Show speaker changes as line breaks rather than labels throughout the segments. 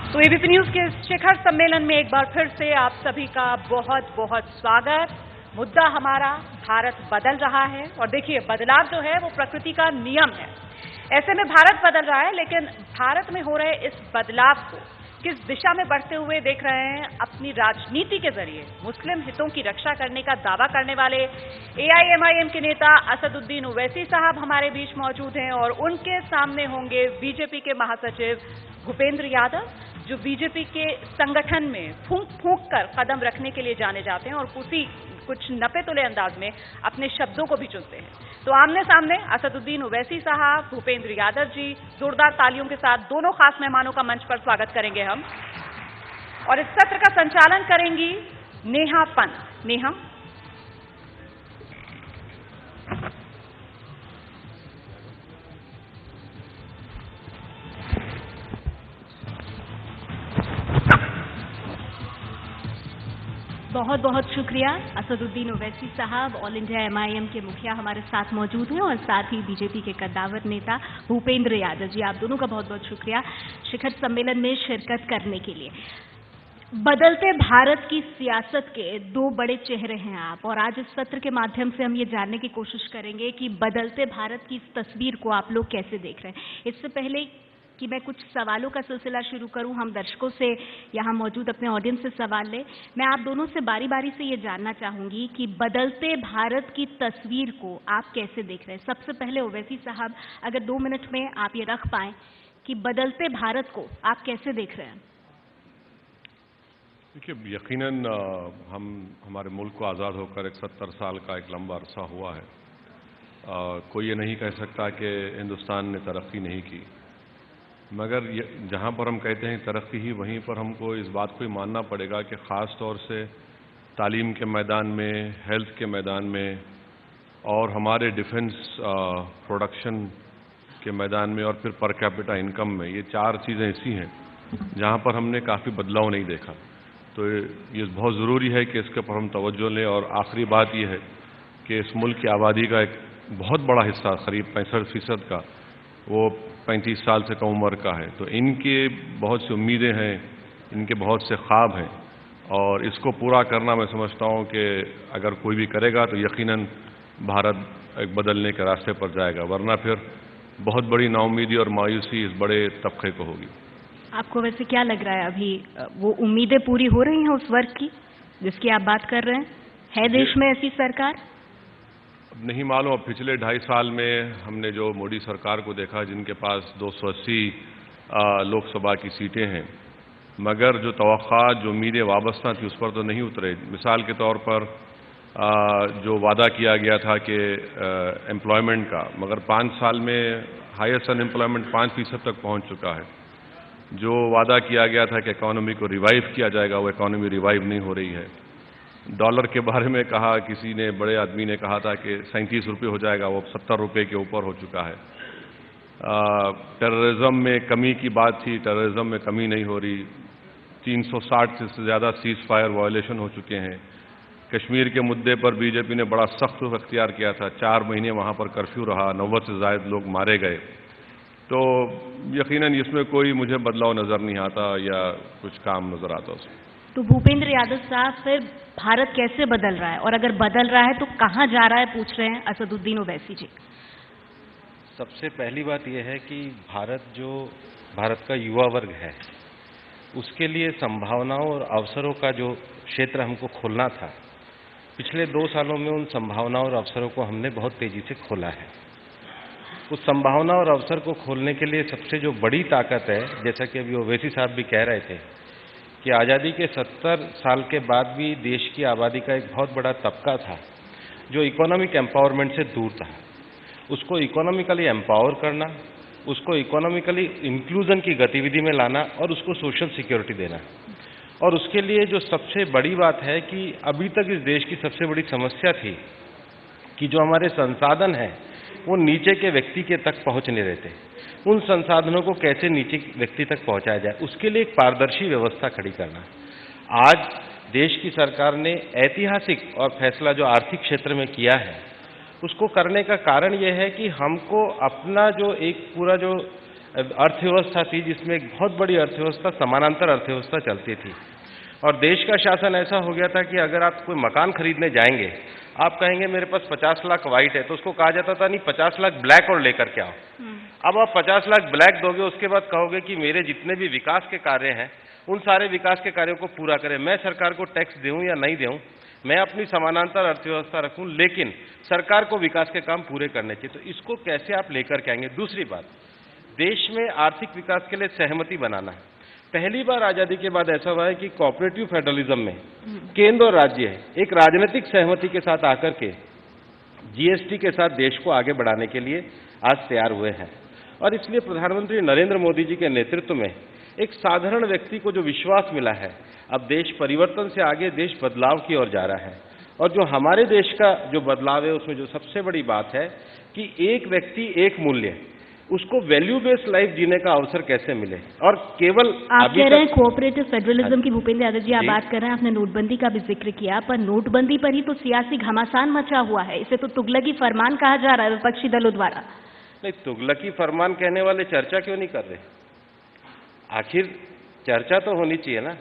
तो ABP news के शिखर सम्मेलन में एक बार फिर से आप सभी का बहुत बहुत स्वागत। मुद्दा हमारा भारत बदल रहा है और देखिए बदलाव जो है वो प्रकृति का नियम है। ऐसे में भारत बदल रहा है, लेकिन भारत में हो रहे इस बदलाव को किस दिशा में बढ़ते हुए देख रहे हैं। अपनी राजनीति के जरिए मुस्लिम हितों की रक्षा करने का दावा करने वाले एआईएमआईएम के नेता असदुद्दीन ओवैसी साहब हमारे बीच मौजूद हैं और उनके सामने होंगे बीजेपी के महासचिव भूपेंद्र यादव, जो बीजेपी के संगठन में फूंक फूंक कर कदम रखने के लिए जाने जाते हैं और कुछ नपे तुले अंदाज में अपने शब्दों को भी चुनते हैं। तो आमने सामने असदुद्दीन ओवैसी साहब, भूपेंद्र यादव जी, जोरदार तालियों के साथ दोनों खास मेहमानों का मंच पर स्वागत करेंगे हम। और इस सत्र का संचालन करेंगी नेहा पंत। नेहा। बहुत बहुत शुक्रिया असदुद्दीन ओवैसी साहब, ऑल इंडिया एमआईएम के मुखिया हमारे साथ मौजूद हैं और साथ ही बीजेपी के कद्दावर नेता भूपेंद्र यादव जी, आप दोनों का बहुत बहुत शुक्रिया शिखर सम्मेलन में शिरकत करने के लिए। बदलते भारत की सियासत के दो बड़े चेहरे हैं आप, और आज इस सत्र के माध्यम से हम ये जानने की कोशिश करेंगे कि बदलते भारत की इस तस्वीर को आप लोग कैसे देख रहे हैं। इससे पहले कि मैं कुछ सवालों का सिलसिला शुरू करूं, हम दर्शकों से यहाँ मौजूद अपने ऑडियंस से सवाल लें। मैं आप दोनों से बारी बारी से ये जानना चाहूंगी कि बदलते भारत की तस्वीर को आप कैसे देख रहे हैं। सबसे पहले ओवैसी साहब, अगर 2 मिनट में आप ये रख पाएं कि बदलते भारत को आप कैसे देख रहे हैं।
देखिए, यकीनन हमारे मुल्क को आज़ाद होकर 71 साल का एक लंबा अरसा हुआ है। कोई ये नहीं कह सकता कि हिंदुस्तान ने तरक्की नहीं की, मगर जहाँ पर हम कहते हैं तरक्की ही, वहीं पर हमको इस बात को ही मानना पड़ेगा कि ख़ास तौर से तालीम के मैदान में, हेल्थ के मैदान में और हमारे डिफेंस प्रोडक्शन के मैदान में और फिर पर कैपिटा इनकम में, ये 4 चीज़ें ऐसी हैं जहाँ पर हमने काफ़ी बदलाव नहीं देखा। तो ये बहुत ज़रूरी है कि इसके ऊपर हम तवज्जो लें। और आखिरी बात ये है कि इस मुल्क की आबादी का एक बहुत बड़ा हिस्सा, करीब 65% का, वो 35 साल से कम उम्र का है। तो इनके बहुत सी उम्मीदें हैं, इनके बहुत से ख्वाब हैं, और इसको पूरा करना मैं समझता हूँ कि अगर कोई भी करेगा तो यकीनन भारत एक बदलने के रास्ते पर जाएगा, वरना फिर बहुत बड़ी नाउम्मीदी और मायूसी इस बड़े तबके को होगी।
आपको वैसे क्या लग रहा है, अभी वो उम्मीदें पूरी हो रही हैं उस वर्ग की जिसकी आप बात कर रहे हैं? है देश में ऐसी सरकार?
नहीं मालूम। अब पिछले 2.5 साल में हमने जो मोदी सरकार को देखा, जिनके पास 280 लोकसभा की सीटें हैं, मगर जो तवक्कात, जो उम्मीदें वाबस्ता थी, उस पर तो नहीं उतरे। मिसाल के तौर पर जो वादा किया गया था कि एम्प्लॉयमेंट का, मगर 5 साल में हाईएस्ट अनएम्प्लॉयमेंट 5% तक पहुंच चुका है। जो वादा किया गया था कि इकॉनमी को रिवाइव किया जाएगा, वो इकॉनमी रिवाइव नहीं हो रही है। डॉलर के बारे में कहा, किसी ने, बड़े आदमी ने कहा था कि 37 रुपये हो जाएगा, वो 70 रुपये के ऊपर हो चुका है। टेररिज्म में कमी की बात थी, टेररिज्म में कमी नहीं हो रही। 360 से ज़्यादा सीज फायर वायलेशन हो चुके हैं। कश्मीर के मुद्दे पर बीजेपी ने बड़ा सख्त रुख अख्तियार किया था, 4 महीने वहाँ पर कर्फ्यू रहा, 90 से ज़ायद लोग मारे गए। तो यकीनन इसमें कोई मुझे बदलाव नज़र नहीं आता या कुछ काम नज़र आता उसमें।
तो भूपेंद्र यादव साहब, फिर भारत कैसे बदल रहा है, और अगर बदल रहा है तो कहाँ जा रहा है, पूछ रहे हैं असदुद्दीन ओवैसी जी।
सबसे पहली बात यह है कि भारत का युवा वर्ग है, उसके लिए संभावनाओं और अवसरों का जो क्षेत्र हमको खोलना था, पिछले 2 सालों में उन संभावनाओं और अवसरों को हमने बहुत तेजी से खोला है। उस संभावना और अवसर को खोलने के लिए सबसे जो बड़ी ताकत है, जैसा कि अभी ओवैसी साहब भी कह रहे थे कि आज़ादी के 70 साल के बाद भी देश की आबादी का एक बहुत बड़ा तबका था जो इकोनॉमिक एम्पावरमेंट से दूर था। उसको इकोनॉमिकली एम्पावर करना, उसको इकोनॉमिकली इंक्लूजन की गतिविधि में लाना और उसको सोशल सिक्योरिटी देना। और उसके लिए जो सबसे बड़ी बात है कि अभी तक इस देश की सबसे बड़ी समस्या थी कि जो हमारे संसाधन हैं वो नीचे के व्यक्ति के तक पहुंच नहीं रहते। उन संसाधनों को कैसे नीचे व्यक्ति तक पहुंचाया जाए, उसके लिए एक पारदर्शी व्यवस्था खड़ी करना। आज देश की सरकार ने ऐतिहासिक और फैसला जो आर्थिक क्षेत्र में किया है, उसको करने का कारण यह है कि हमको अपना जो एक पूरा जो अर्थव्यवस्था थी जिसमें एक बहुत बड़ी अर्थव्यवस्था, समानांतर अर्थव्यवस्था चलती थी। और देश का शासन ऐसा हो गया था कि अगर आप कोई मकान खरीदने जाएंगे, आप कहेंगे मेरे पास 50 लाख व्हाइट है, तो उसको कहा जाता था नहीं 50 लाख ब्लैक और लेकर के आओ। अब आप 50 लाख ब्लैक दोगे, उसके बाद कहोगे कि मेरे जितने भी विकास के कार्य हैं उन सारे विकास के कार्यों को पूरा करें। मैं सरकार को टैक्स दूं या नहीं दूं, मैं अपनी समानांतर अर्थव्यवस्था रखूं, लेकिन सरकार को विकास के काम पूरे करने चाहिए। तो इसको कैसे आप लेकर के आएंगे? दूसरी बात, देश में आर्थिक विकास के लिए सहमति बनाना है। पहली बार आजादी के बाद ऐसा हुआ है कि कोऑपरेटिव फेडरलिज्म में केंद्र और राज्य एक राजनीतिक सहमति के साथ आकर के जीएसटी के साथ देश को आगे बढ़ाने के लिए आज तैयार हुए हैं। और इसलिए प्रधानमंत्री नरेंद्र मोदी जी के नेतृत्व में एक साधारण व्यक्ति को जो विश्वास मिला है, अब देश परिवर्तन से आगे देश बदलाव की ओर जा रहा है। और जो हमारे देश का जो बदलाव है, उसमें जो सबसे बड़ी बात है कि एक व्यक्ति एक मूल्य, उसको वैल्यू बेस्ड लाइफ जीने का अवसर कैसे मिले। और केवल
आप कह रहे हैं कोऑपरेटिव फेडरलिज्म की, भूपेंद्र यादव जी आप बात कर रहे हैं, आपने नोटबंदी का भी जिक्र किया, पर नोटबंदी पर ही तो सियासी घमासान मचा हुआ है। इसे तो तुगलकी फरमान कहा जा रहा है विपक्षी दलों द्वारा।
नहीं, तुगलकी फरमान कहने वाले चर्चा क्यों नहीं कर रहे? आखिर चर्चा तो होनी चाहिए ना,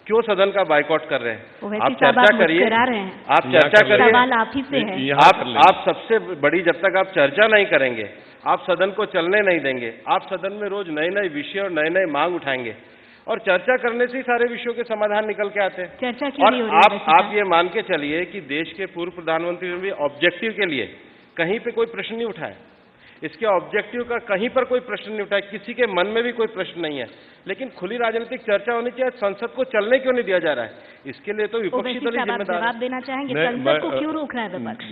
क्यों सदन का बायकॉट कर रहे हैं? आप चर्चा करिए, आप चर्चा करिए,
सवाल आप ही से है।
आप सबसे बड़ी, जब तक आप चर्चा नहीं करेंगे, आप सदन को चलने नहीं देंगे, आप सदन में रोज नए नए विषय और नए नए मांग उठाएंगे, और चर्चा करने से ही सारे विषयों के समाधान निकल के आते हैं।
चर्चा क्यों नहीं हो रही है?
आप ये मान के चलिए कि देश के पूर्व प्रधानमंत्री ने भी ऑब्जेक्टिव के लिए कहीं पे कोई प्रश्न नहीं उठाया, इसके ऑब्जेक्टिव का कहीं पर कोई प्रश्न नहीं उठाया, किसी के मन में भी कोई प्रश्न नहीं है, लेकिन खुली राजनीतिक चर्चा होनी चाहिए। संसद को चलने क्यों नहीं दिया जा रहा है? इसके लिए तो विपक्षी दल जिम्मेदार है।
जवाब देना चाहेंगे, संसद को क्यों रोक रहा है विपक्ष?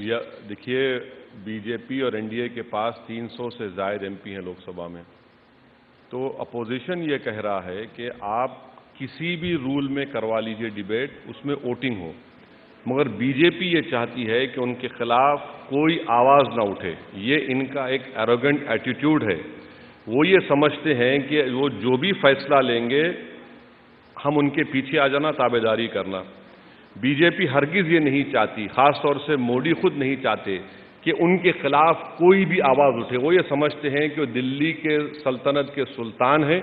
देखिए, बीजेपी और एनडीए के पास 300 से ज्यादा एमपी हैं लोकसभा में, तो अपोजिशन ये कह रहा है कि आप किसी भी रूल में करवा लीजिए डिबेट, उसमें वोटिंग हो, मगर बीजेपी ये चाहती है कि उनके खिलाफ कोई आवाज ना उठे। ये इनका एक एरोगेंट एटीट्यूड है। वो ये समझते हैं कि वो जो भी फैसला लेंगे हम उनके पीछे आ जाना, ताबेदारी करना। बीजेपी हरगिज ये नहीं चाहती, खासतौर से मोदी खुद नहीं चाहते कि उनके खिलाफ कोई भी आवाज उठे। वो ये समझते हैं कि वो दिल्ली के सल्तनत के सुल्तान हैं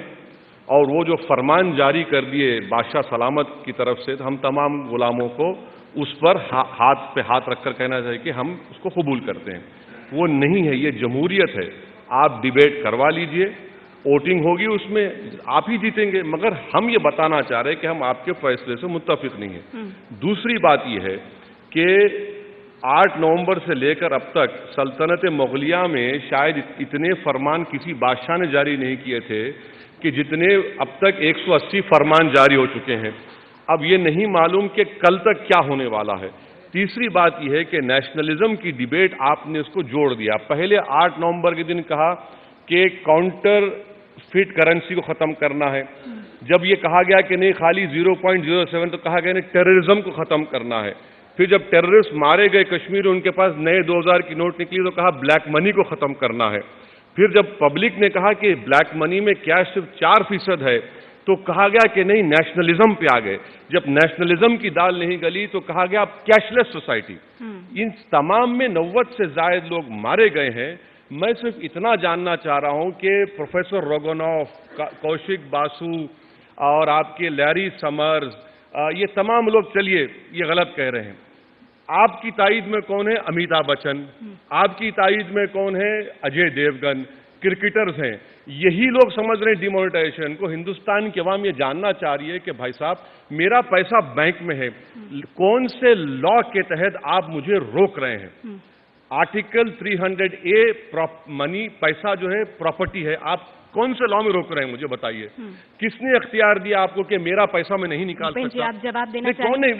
और वो जो फरमान जारी कर दिए बादशाह सलामत की तरफ से, तो हम तमाम गुलामों को उस पर हाथ पे हाथ रखकर कहना चाहिए कि हम उसको कबूल करते हैं। वो नहीं है, ये जमहूरियत है। आप डिबेट करवा लीजिए, वोटिंग होगी, उसमें आप ही जीतेंगे, मगर हम ये बताना चाह रहे हैं कि हम आपके फैसले से मुत्तफिक नहीं है। दूसरी बात यह है कि 8 नवंबर से लेकर अब तक सल्तनत मुगलिया में शायद इतने फरमान किसी बादशाह ने जारी नहीं किए थे कि जितने अब तक 180 फरमान जारी हो चुके हैं। अब ये नहीं मालूम कि कल तक क्या होने वाला है। तीसरी बात यह है कि नेशनलिज्म की डिबेट आपने उसको जोड़ दिया। पहले 8 नवंबर के दिन कहा कि काउंटर फिट करेंसी को खत्म करना है, जब ये कहा गया कि नहीं खाली 0.07, तो कहा गया नहीं टेररिज्म को खत्म करना है। फिर जब टेररिस्ट मारे गए कश्मीर, उनके पास नए 2000 की नोट निकली, तो कहा ब्लैक मनी को खत्म करना है। फिर जब पब्लिक ने कहा कि ब्लैक मनी में कैश सिर्फ 4% है, तो कहा गया कि नहीं नेशनलिज्म पे आ गए। जब नेशनलिज्म की दाल नहीं गली तो कहा गया कैशलेस सोसाइटी। इन तमाम में 90 से ज्यादा लोग मारे गए हैं। मैं सिर्फ इतना जानना चाह रहा हूं कि प्रोफेसर रोगोनॉफ, कौशिक बासु और आपके लैरी समर्स, ये तमाम लोग चलिए ये गलत कह रहे हैं। आपकी ताईद में कौन है? अमिताभ बच्चन। आपकी ताईद में कौन है? अजय देवगन। क्रिकेटर्स हैं। यही लोग समझ रहे हैं डिमोनेटाइजेशन को। हिंदुस्तान की अवाम ये जानना चाह रही है कि भाई साहब मेरा पैसा बैंक में है, कौन से लॉ के तहत आप मुझे रोक रहे हैं? आर्टिकल 300A मनी, पैसा जो है प्रॉपर्टी है, आप कौन से लॉ में रोक रहे हैं मुझे बताइए। किसने अख्तियार दिया आपको कि मेरा पैसा मैं नहीं निकाल सकता?
आप जवाब देना
कौन नहीं,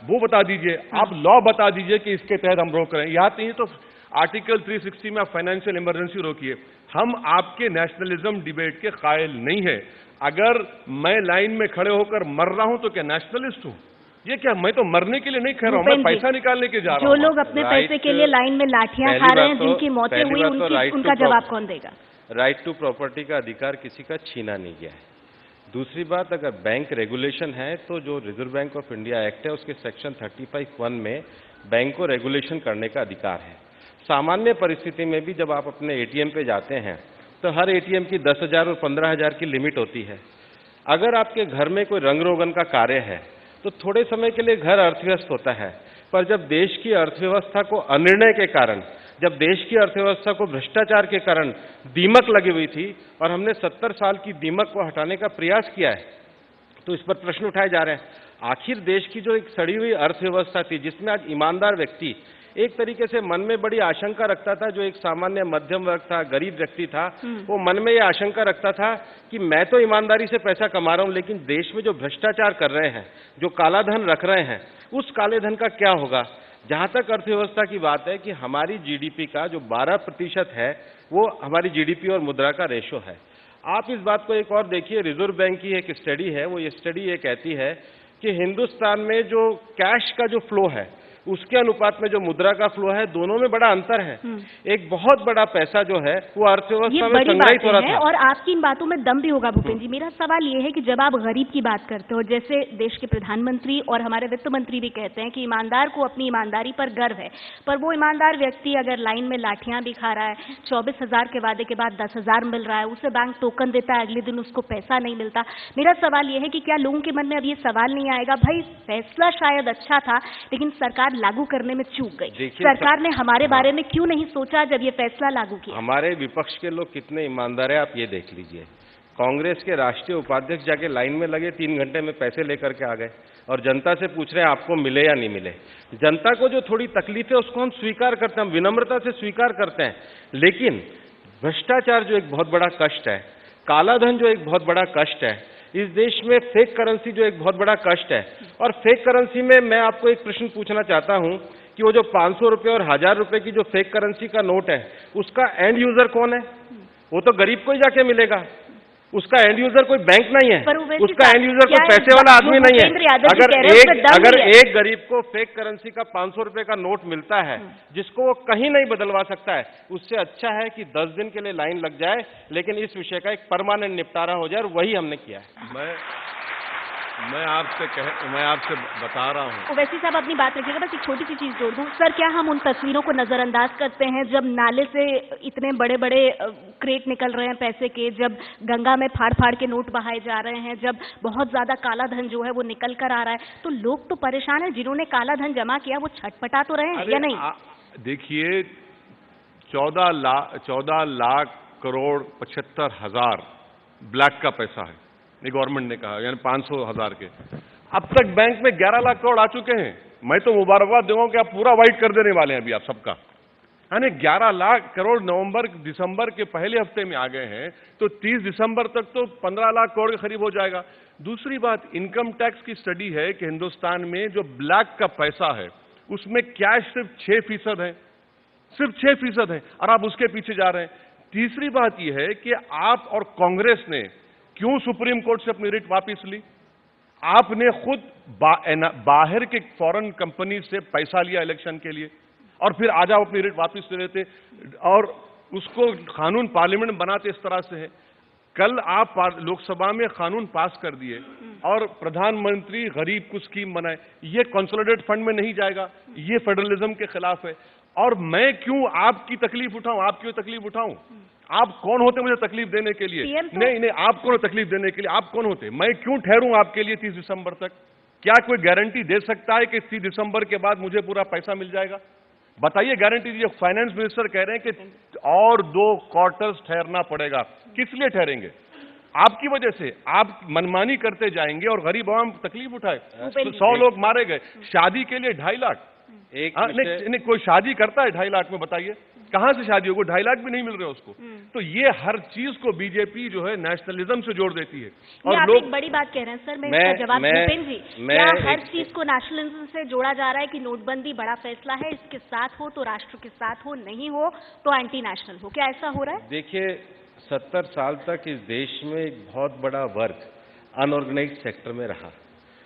वो बता दीजिए। आप लॉ बता दीजिए कि इसके तहत हम रोक रहे हैं। यहाँ नहीं तो आर्टिकल 360 में आप फाइनेंशियल इमरजेंसी रोकिए। हम आपके नेशनलिज्म डिबेट के कायल नहीं है। अगर मैं लाइन में खड़े होकर मर रहा हूं तो क्या नेशनलिस्ट हूं? ये क्या, मैं तो मरने के लिए नहीं कह रहा हूं, मैं पैसा निकालने के जा रहा हूं।
जो लोग अपने पैसे के लिए लाइन में लाठियां खा रहे हैं, जिनकी मौतें हुई, उनका जवाब कौन देगा?
राइट टू प्रॉपर्टी का अधिकार किसी का छीना नहीं गया है। दूसरी बात, अगर बैंक रेगुलेशन है तो जो reserve bank of India act है उसके सेक्शन 35(1) में बैंक को रेगुलेशन करने का अधिकार है। सामान्य परिस्थिति में भी जब आप अपने एटीएम पे जाते हैं तो हर एटीएम की 10,000 और 15,000 की लिमिट होती है। अगर आपके घर में कोई रंग रोगन का कार्य है तो थोड़े समय के लिए घर अर्थव्यस्त होता है, पर जब देश की अर्थव्यवस्था को अनिर्णय के कारण, जब देश की अर्थव्यवस्था को भ्रष्टाचार के कारण दीमक लगी हुई थी और हमने 70 साल की दीमक को हटाने का प्रयास किया है, तो इस पर प्रश्न उठाए जा रहे हैं। आखिर देश की जो एक सड़ी हुई अर्थव्यवस्था थी, जिसमें आज ईमानदार व्यक्ति एक तरीके से मन में बड़ी आशंका रखता था, जो एक सामान्य मध्यम वर्ग था, गरीब व्यक्ति था, वो मन में ये आशंका रखता था कि मैं तो ईमानदारी से पैसा कमा रहा हूं, लेकिन देश में जो भ्रष्टाचार कर रहे हैं, जो काला धन रख रहे हैं, उस काले धन का क्या होगा। जहां तक अर्थव्यवस्था की बात है कि हमारी जीडीपी का जो 12% है, वो हमारी जीडीपी और मुद्रा का रेशो है। आप इस बात को एक और देखिए, रिजर्व बैंक की एक स्टडी है, वो ये स्टडी ये कहती है कि हिंदुस्तान में जो कैश का जो फ्लो है उसके अनुपात में जो मुद्रा का फ्लो है, दोनों में बड़ा अंतर है। एक बहुत बड़ा पैसा जो है वो अर्थव्यवस्था में संग्रहित हो रहा था।
और आपकी इन बातों में दम भी होगा भूपेंद्र जी। मेरा सवाल ये है कि जब आप गरीब की बात करते हो, जैसे देश के प्रधानमंत्री और हमारे वित्त मंत्री भी कहते हैं कि ईमानदार को अपनी ईमानदारी पर गर्व है, पर वो ईमानदार व्यक्ति अगर लाइन में लाठियां भी खा रहा है, 24,000 के वादे के बाद 10,000 मिल रहा है, उसे बैंक टोकन देता है, अगले दिन उसको पैसा नहीं मिलता। मेरा सवाल ये है कि क्या लोगों के मन में अब ये सवाल नहीं आएगा, भाई फैसला शायद अच्छा था लेकिन सरकार लागू करने में चूक गई, सरकार ने हमारे बारे में क्यों नहीं सोचा जब ये फैसला लागू किया।
हमारे विपक्ष के लोग कितने ईमानदार है, आप ये देख लीजिए। कांग्रेस के राष्ट्रीय उपाध्यक्ष जाके लाइन में लगे, 3 घंटे में पैसे लेकर के आ गए और जनता से पूछ रहे हैं आपको मिले या नहीं मिले। जनता को जो थोड़ी तकलीफ है उसको हम स्वीकार करते हैं, हम विनम्रता से स्वीकार करते हैं, लेकिन भ्रष्टाचार जो एक बहुत बड़ा कष्ट है, कालाधन जो एक बहुत बड़ा कष्ट है, इस देश में फेक करेंसी जो एक बहुत बड़ा कष्ट है। और फेक करेंसी में मैं आपको एक प्रश्न पूछना चाहता हूं कि वो जो 500 रुपए और 1000 रुपए की जो फेक करेंसी का नोट है, उसका एंड यूजर कौन है? वो तो गरीब को ही जाके मिलेगा, उसका एंड यूजर कोई बैंक नहीं है, उसका एंड यूजर कोई पैसे वाला आदमी नहीं है। अगर एक गरीब को फेक करेंसी का 500 रुपए का नोट मिलता है जिसको वो कहीं नहीं बदलवा सकता है, उससे अच्छा है कि 10 दिन के लिए लाइन लग जाए, लेकिन इस विषय का एक परमानेंट निपटारा हो जाए, और वही हमने किया है।
मैं आपसे बता रहा हूँ।
ओवैसी साहब अपनी बात रखिएगा, बस एक छोटी सी चीज जोड़ दूं। सर, क्या हम उन तस्वीरों को नजरअंदाज करते हैं जब नाले से इतने बड़े बड़े क्रेट निकल रहे हैं पैसे के, जब गंगा में फाड़ फाड़ के नोट बहाए जा रहे हैं, जब बहुत ज्यादा काला धन जो है वो निकल कर आ रहा है, तो लोग तो परेशान हैं, जिन्होंने काला धन जमा किया वो छटपटा तो रहे हैं या नहीं?
देखिए, 14 लाख करोड़ 75,000 ब्लैक का पैसा है, ये गवर्नमेंट ने कहा, यानी 500,000 के। अब तक बैंक में 11 लाख करोड़ आ चुके हैं। मैं तो मुबारकबाद दूंगा कि आप पूरा वाइट कर देने वाले हैं अभी आप सबका, यानी 11 लाख करोड़ नवंबर दिसंबर के पहले हफ्ते में आ गए हैं, तो 30 दिसंबर तक तो 15 लाख करोड़ के करीब हो जाएगा। दूसरी बात, इनकम टैक्स की स्टडी है कि हिंदुस्तान में जो ब्लैक का पैसा है उसमें कैश सिर्फ 6% है, सिर्फ 6% है, और आप उसके पीछे जा रहे हैं। तीसरी बात यह है कि आप और कांग्रेस ने क्यों सुप्रीम कोर्ट से अपनी रिट वापस ली? आपने खुद बाहर के फॉरेन कंपनी से पैसा लिया इलेक्शन के लिए, और फिर आज आप अपनी रिट वापस ले लेते, और उसको कानून पार्लियामेंट बनाते इस तरह से है। कल आप लोकसभा में कानून पास कर दिए और प्रधानमंत्री गरीब को स्कीम बनाए, ये कंसोलिडेटेड फंड में नहीं जाएगा, ये फेडरलिज्म के खिलाफ है। और मैं क्यों आपकी तकलीफ उठाऊं, आप क्यों तकलीफ उठाऊं? आप कौन होते मुझे तकलीफ देने के लिए? नहीं, आप कौन तकलीफ देने के लिए? आप कौन होते? मैं क्यों ठहरूं आपके लिए 30 दिसंबर तक? क्या कोई गारंटी दे सकता है कि 30 दिसंबर के बाद मुझे पूरा पैसा मिल जाएगा? बताइए, गारंटी दीजिए। फाइनेंस मिनिस्टर कह रहे हैं कि और 2 क्वार्टर्स ठहरना पड़ेगा। किस लिए ठहरेंगे? आपकी वजह से आप मनमानी करते जाएंगे और गरीब आवाम तकलीफ उठाए। 100 लोग मारे गए शादी के लिए 2.5 लाख। नहीं, कोई शादी करता है 2.5 लाख में? बताइए कहां से शादी होगी? 2.5 लाख भी नहीं मिल रहे उसको। तो ये हर चीज को बीजेपी जो है नेशनलिज्म से जोड़ देती है। और
आप
लोग
एक बड़ी बात कह रहे हैं सर, मैं इसका जवाब भूपेंद्र जी, क्या हर चीज को नेशनलिज्म से जोड़ा जा रहा है कि नोटबंदी बड़ा फैसला है, इसके साथ हो तो राष्ट्र के साथ हो, नहीं हो तो एंटी नेशनल हो, क्या ऐसा हो रहा है?
देखिए, 70 साल तक इस देश में एक बहुत बड़ा वर्ग अनऑर्गेनाइज्ड सेक्टर में रहा,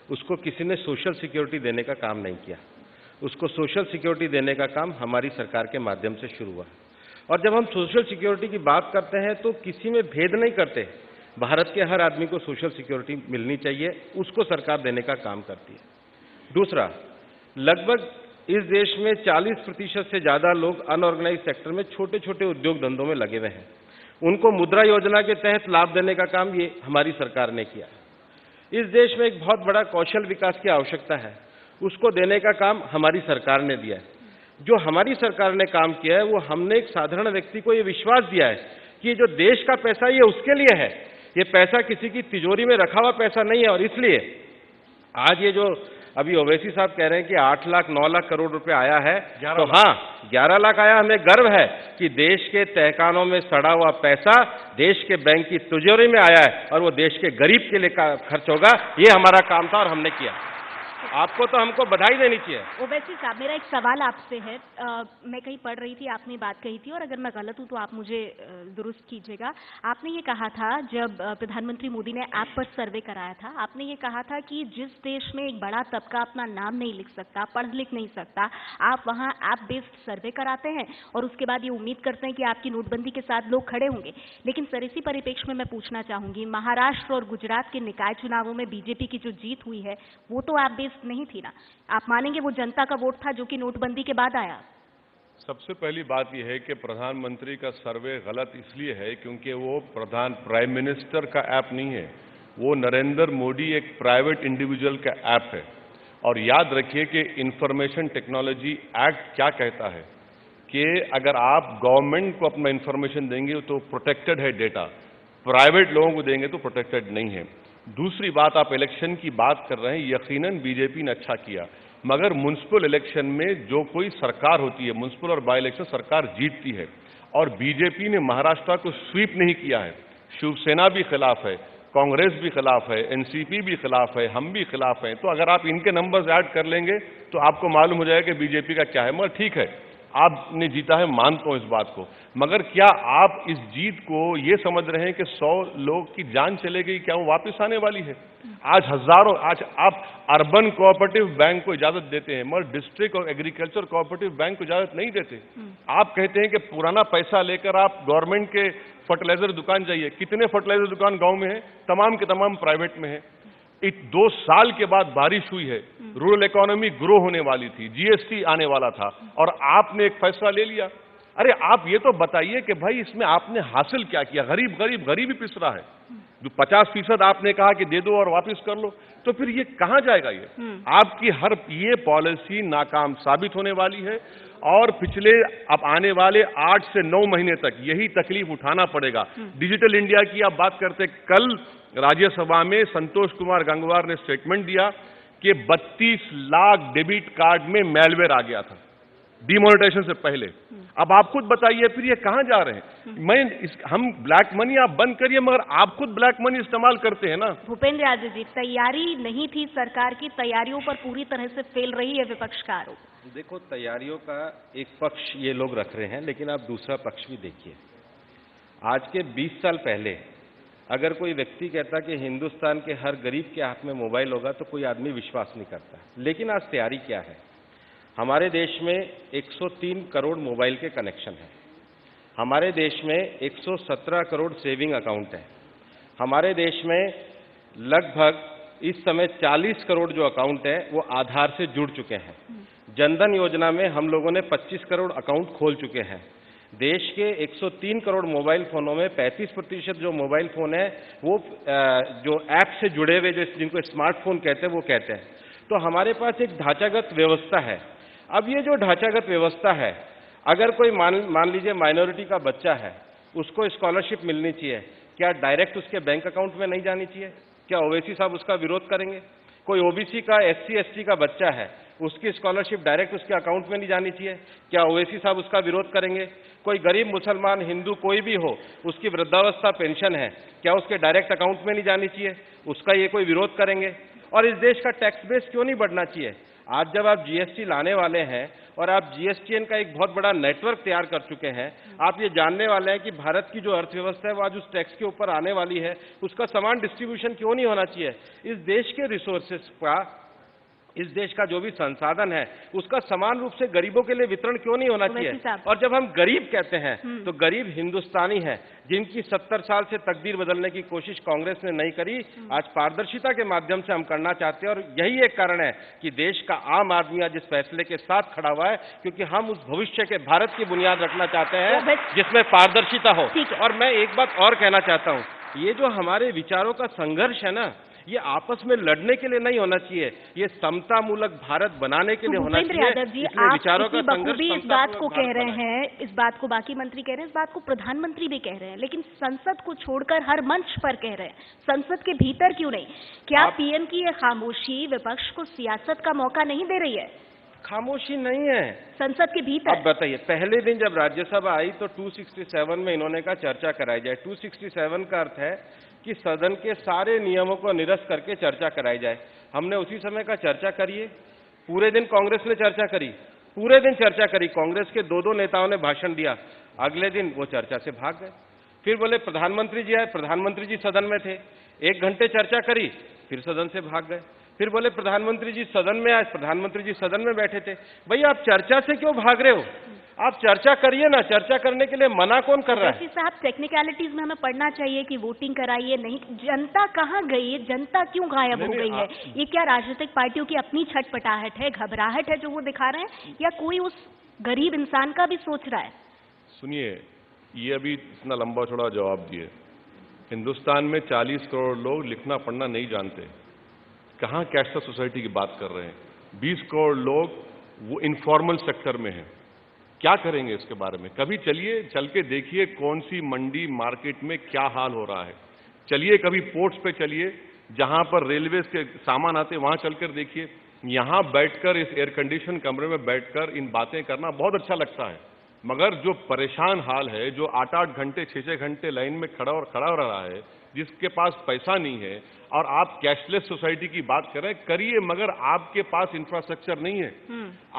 उसको किसी ने सोशल सिक्योरिटी देने का काम नहीं किया। उसको सोशल सिक्योरिटी देने का काम हमारी सरकार के माध्यम से शुरू हुआ। और जब हम सोशल सिक्योरिटी की बात करते हैं तो किसी में भेद नहीं करते, भारत के हर आदमी को सोशल सिक्योरिटी मिलनी चाहिए, उसको सरकार देने का काम करती है। दूसरा, लगभग इस देश में 40% से ज्यादा लोग अनऑर्गेनाइज्ड सेक्टर में छोटे छोटे उद्योग धंधों में लगे हुए हैं। उनको मुद्रा योजना के तहत लाभ देने का काम ये हमारी सरकार ने किया। इस देश में एक बहुत बड़ा कौशल विकास की आवश्यकता है, उसको देने का काम हमारी सरकार ने दिया है। जो हमारी सरकार ने काम किया है वो हमने एक साधारण व्यक्ति को ये विश्वास दिया है कि ये जो देश का पैसा ये उसके लिए है, ये पैसा किसी की तिजोरी में रखा हुआ पैसा नहीं है। और इसलिए आज ये जो अभी ओवैसी साहब कह रहे हैं कि 8 लाख 9 लाख करोड़ रुपए आया है, तो हाँ 11 लाख आया। हमें गर्व है कि देश के तहखानों में सड़ा हुआ पैसा देश के बैंक की तिजोरी में आया है और वो देश के गरीब के लिए खर्च होगा। ये हमारा काम था और हमने किया। आपको तो हमको बधाई देनी चाहिए।
ओवैसी साहब, मेरा एक सवाल आपसे है। मैं कहीं पढ़ रही थी, आपने बात कही थी, और अगर मैं गलत हूं तो आप मुझे दुरुस्त कीजिएगा। आपने ये कहा था जब प्रधानमंत्री मोदी ने ऐप पर सर्वे कराया था, आपने ये कहा था कि जिस देश में एक बड़ा तबका अपना नाम नहीं लिख सकता, पढ़ लिख नहीं सकता, आप वहां ऐप बेस्ड सर्वे कराते हैं और उसके बाद ये उम्मीद करते हैं कि आपकी नोटबंदी के साथ लोग खड़े होंगे। लेकिन सर, इसी परिप्रेक्ष्य में मैं पूछना चाहूंगी, महाराष्ट्र और गुजरात के निकाय चुनावों में बीजेपी की जो जीत हुई है वो तो ऐप बेस्ड नहीं थी ना? आप मानेंगे वो जनता का वोट था जो कि नोटबंदी के बाद आया।
सबसे पहली बात यह है कि प्रधानमंत्री का सर्वे गलत इसलिए है क्योंकि वो प्राइम मिनिस्टर का ऐप नहीं है, वो नरेंद्र मोदी एक प्राइवेट इंडिविजुअल का ऐप है। और याद रखिए कि इंफॉर्मेशन टेक्नोलॉजी एक्ट क्या कहता है कि अगर आप गवर्नमेंट को अपना इंफॉर्मेशन देंगे तो प्रोटेक्टेड है डेटा, प्राइवेट लोगों को देंगे तो प्रोटेक्टेड नहीं है। दूसरी बात, आप इलेक्शन की बात कर रहे हैं, यकीनन बीजेपी ने अच्छा किया, मगर म्युनिसिपल इलेक्शन में जो कोई सरकार होती है, म्युनिसिपल और बाई इलेक्शन सरकार जीतती है, और बीजेपी ने महाराष्ट्र को स्वीप नहीं किया है। शिवसेना भी खिलाफ है, कांग्रेस भी खिलाफ है, एनसीपी भी खिलाफ है, हम भी खिलाफ हैं। तो अगर आप इनके नंबर्स ऐड कर लेंगे तो आपको मालूम हो जाएगा कि बीजेपी का क्या है। मगर ठीक है, आपने जीता है, मानता हूं इस बात को, मगर क्या आप इस जीत को ये समझ रहे हैं कि 100 लोग की जान चले गई, क्या वो वापस आने वाली है? आज हजारों, आज आप अर्बन कोऑपरेटिव बैंक को इजाजत देते हैं मगर डिस्ट्रिक्ट और एग्रीकल्चर कोऑपरेटिव बैंक को इजाजत नहीं देते। आप कहते हैं कि पुराना पैसा लेकर आप गवर्नमेंट के फर्टिलाइजर दुकान जाइए, कितने फर्टिलाइजर दुकान गांव में है? तमाम के तमाम प्राइवेट में है। 2 साल के बाद बारिश हुई है, रूरल इकोनॉमी ग्रो होने वाली थी, जीएसटी आने वाला था और आपने एक फैसला ले लिया। अरे आप ये तो बताइए कि भाई इसमें आपने हासिल क्या किया? गरीब ही पिस रहा है। जो 50% आपने कहा कि दे दो और वापस कर लो, तो फिर ये कहां जाएगा? ये आपकी हर ये पॉलिसी नाकाम साबित होने वाली है और अब आने वाले 8 से 9 महीने तक यही तकलीफ उठाना पड़ेगा। डिजिटल इंडिया की आप बात करते, कल राज्यसभा में संतोष कुमार गंगवार ने स्टेटमेंट दिया कि 32 लाख डेबिट कार्ड में मैलवेयर आ गया था डिमोनेटाइजेशन से पहले। अब आप खुद बताइए फिर ये कहां जा रहे हैं? हम ब्लैक मनी आप बंद करिए, मगर आप खुद ब्लैक मनी इस्तेमाल करते हैं ना।
भूपेंद्र यादव जी, तैयारी नहीं थी सरकार की, तैयारियों पर पूरी तरह से फेल रही है विपक्ष का आरोप।
देखो, तैयारियों का एक पक्ष ये लोग रख रहे हैं, लेकिन आप दूसरा पक्ष भी देखिए। आज के 20 साल पहले अगर कोई व्यक्ति कहता कि हिंदुस्तान के हर गरीब के हाथ में मोबाइल होगा तो कोई आदमी विश्वास नहीं करता। लेकिन आज तैयारी क्या है? हमारे देश में 103 करोड़ मोबाइल के कनेक्शन हैं। हमारे देश में 117 करोड़ सेविंग अकाउंट है। हमारे देश में लगभग इस समय 40 करोड़ जो अकाउंट है वो आधार से जुड़ चुके हैं। जनधन योजना में हम लोगों ने 25 करोड़ अकाउंट खोल चुके हैं। देश के 103 करोड़ मोबाइल फोनों में 35% जो मोबाइल फोन है वो जो ऐप से जुड़े हुए, जिनको स्मार्टफोन कहते हैं, वो कहते हैं। तो हमारे पास एक ढांचागत व्यवस्था है। अब ये जो ढांचागत व्यवस्था है, अगर कोई मान लीजिए माइनॉरिटी का बच्चा है, उसको स्कॉलरशिप मिलनी चाहिए, क्या डायरेक्ट उसके बैंक अकाउंट में नहीं जानी चाहिए? क्या ओवैसी साहब उसका विरोध करेंगे? कोई ओबीसी का, SC ST का बच्चा है, उसकी स्कॉलरशिप डायरेक्ट उसके अकाउंट में नहीं जानी चाहिए, क्या ओवैसी साहब उसका विरोध करेंगे? कोई गरीब मुसलमान, हिंदू कोई भी हो, उसकी वृद्धावस्था पेंशन है, क्या उसके डायरेक्ट अकाउंट में नहीं जानी चाहिए? उसका ये कोई विरोध करेंगे? और इस देश का टैक्स बेस क्यों नहीं बढ़ना चाहिए? आज जब आप GST लाने वाले हैं और आप GSTN का एक बहुत बड़ा नेटवर्क तैयार कर चुके हैं, आप ये जानने वाले हैं कि भारत की जो अर्थव्यवस्था है वो आज उस टैक्स के ऊपर आने वाली है, उसका समान डिस्ट्रीब्यूशन क्यों नहीं होना चाहिए? इस देश के रिसोर्सेस का इस देश का जो भी संसाधन है उसका समान रूप से गरीबों के लिए वितरण क्यों नहीं होना चाहिए? और जब हम गरीब कहते हैं तो गरीब हिंदुस्तानी है जिनकी 70 साल से तकदीर बदलने की कोशिश कांग्रेस ने नहीं करी, आज पारदर्शिता के माध्यम से हम करना चाहते हैं। और यही एक कारण है कि देश का आम आदमी आज इस फैसले के साथ खड़ा हुआ है, क्योंकि हम उस भविष्य के भारत की बुनियाद रखना चाहते हैं जिसमें पारदर्शिता हो। और मैं एक बात और कहना चाहता हूं, ये जो हमारे विचारों का संघर्ष है ना, ये आपस में लड़ने के लिए नहीं होना चाहिए, ये समतामूलक भारत बनाने के लिए होना चाहिए।
इसमें विचारों का संघर्ष इस बात को कह रहे हैं, इस बात को बाकी मंत्री कह रहे हैं, इस बात को प्रधानमंत्री भी कह रहे हैं, लेकिन संसद को छोड़कर हर मंच पर कह रहे हैं, संसद के भीतर क्यों नहीं? क्या पीएम की ये खामोशी विपक्ष को सियासत का मौका नहीं दे रही है?
खामोशी नहीं है,
संसद के भीतर।
अब बताइए, पहले दिन जब राज्यसभा आई तो 267 में इन्होंने कहा चर्चा कराई जाए। 267 का अर्थ है कि सदन के सारे नियमों को निरस्त करके चर्चा कराई जाए। हमने उसी समय का चर्चा करिए, पूरे दिन कांग्रेस ने चर्चा करी, पूरे दिन चर्चा करी, कांग्रेस के दो नेताओं ने भाषण दिया, अगले दिन वो चर्चा से भाग गए। फिर बोले प्रधानमंत्री जी आए, प्रधानमंत्री जी सदन में थे, 1 घंटे चर्चा करी, फिर सदन से भाग गए। फिर बोले प्रधानमंत्री जी सदन में आए, प्रधानमंत्री जी सदन में बैठे थे। भैया आप चर्चा से क्यों भाग रहे हो? आप चर्चा करिए ना, चर्चा करने के लिए मना कौन कर रहा है?
साहब, टेक्निकलिटीज में हमें पढ़ना चाहिए कि वोटिंग कराइए, नहीं। जनता कहाँ गई है? जनता क्यों गायब हो गई है? ये क्या राजनीतिक पार्टियों की अपनी छटपटाहट है, घबराहट है जो वो दिखा रहे हैं, या कोई उस गरीब इंसान का भी सोच रहा है?
सुनिए, ये अभी इतना लंबा चौड़ा जवाब दिए। हिंदुस्तान में 40 करोड़ लोग लिखना पढ़ना नहीं जानते, कहाँ कैशलेस सोसाइटी की बात कर रहे हैं। 20 करोड़ लोग वो इनफॉर्मल सेक्टर में हैं, क्या करेंगे इसके बारे में? कभी चलिए, चल के देखिए कौन सी मंडी मार्केट में क्या हाल हो रहा है। चलिए कभी पोर्ट्स पे चलिए, जहां पर रेलवे के सामान आते हैं वहां चलकर देखिए। यहां बैठकर इस एयर कंडीशन कमरे में बैठकर इन बातें करना बहुत अच्छा लगता है, मगर जो परेशान हाल है, जो 8-8 घंटे 6-6 घंटे लाइन में खड़ा हो रहा है, जिसके पास पैसा नहीं है, और आप कैशलेस सोसाइटी की बात कर रहे हैं, करिए, मगर आपके पास इंफ्रास्ट्रक्चर नहीं है।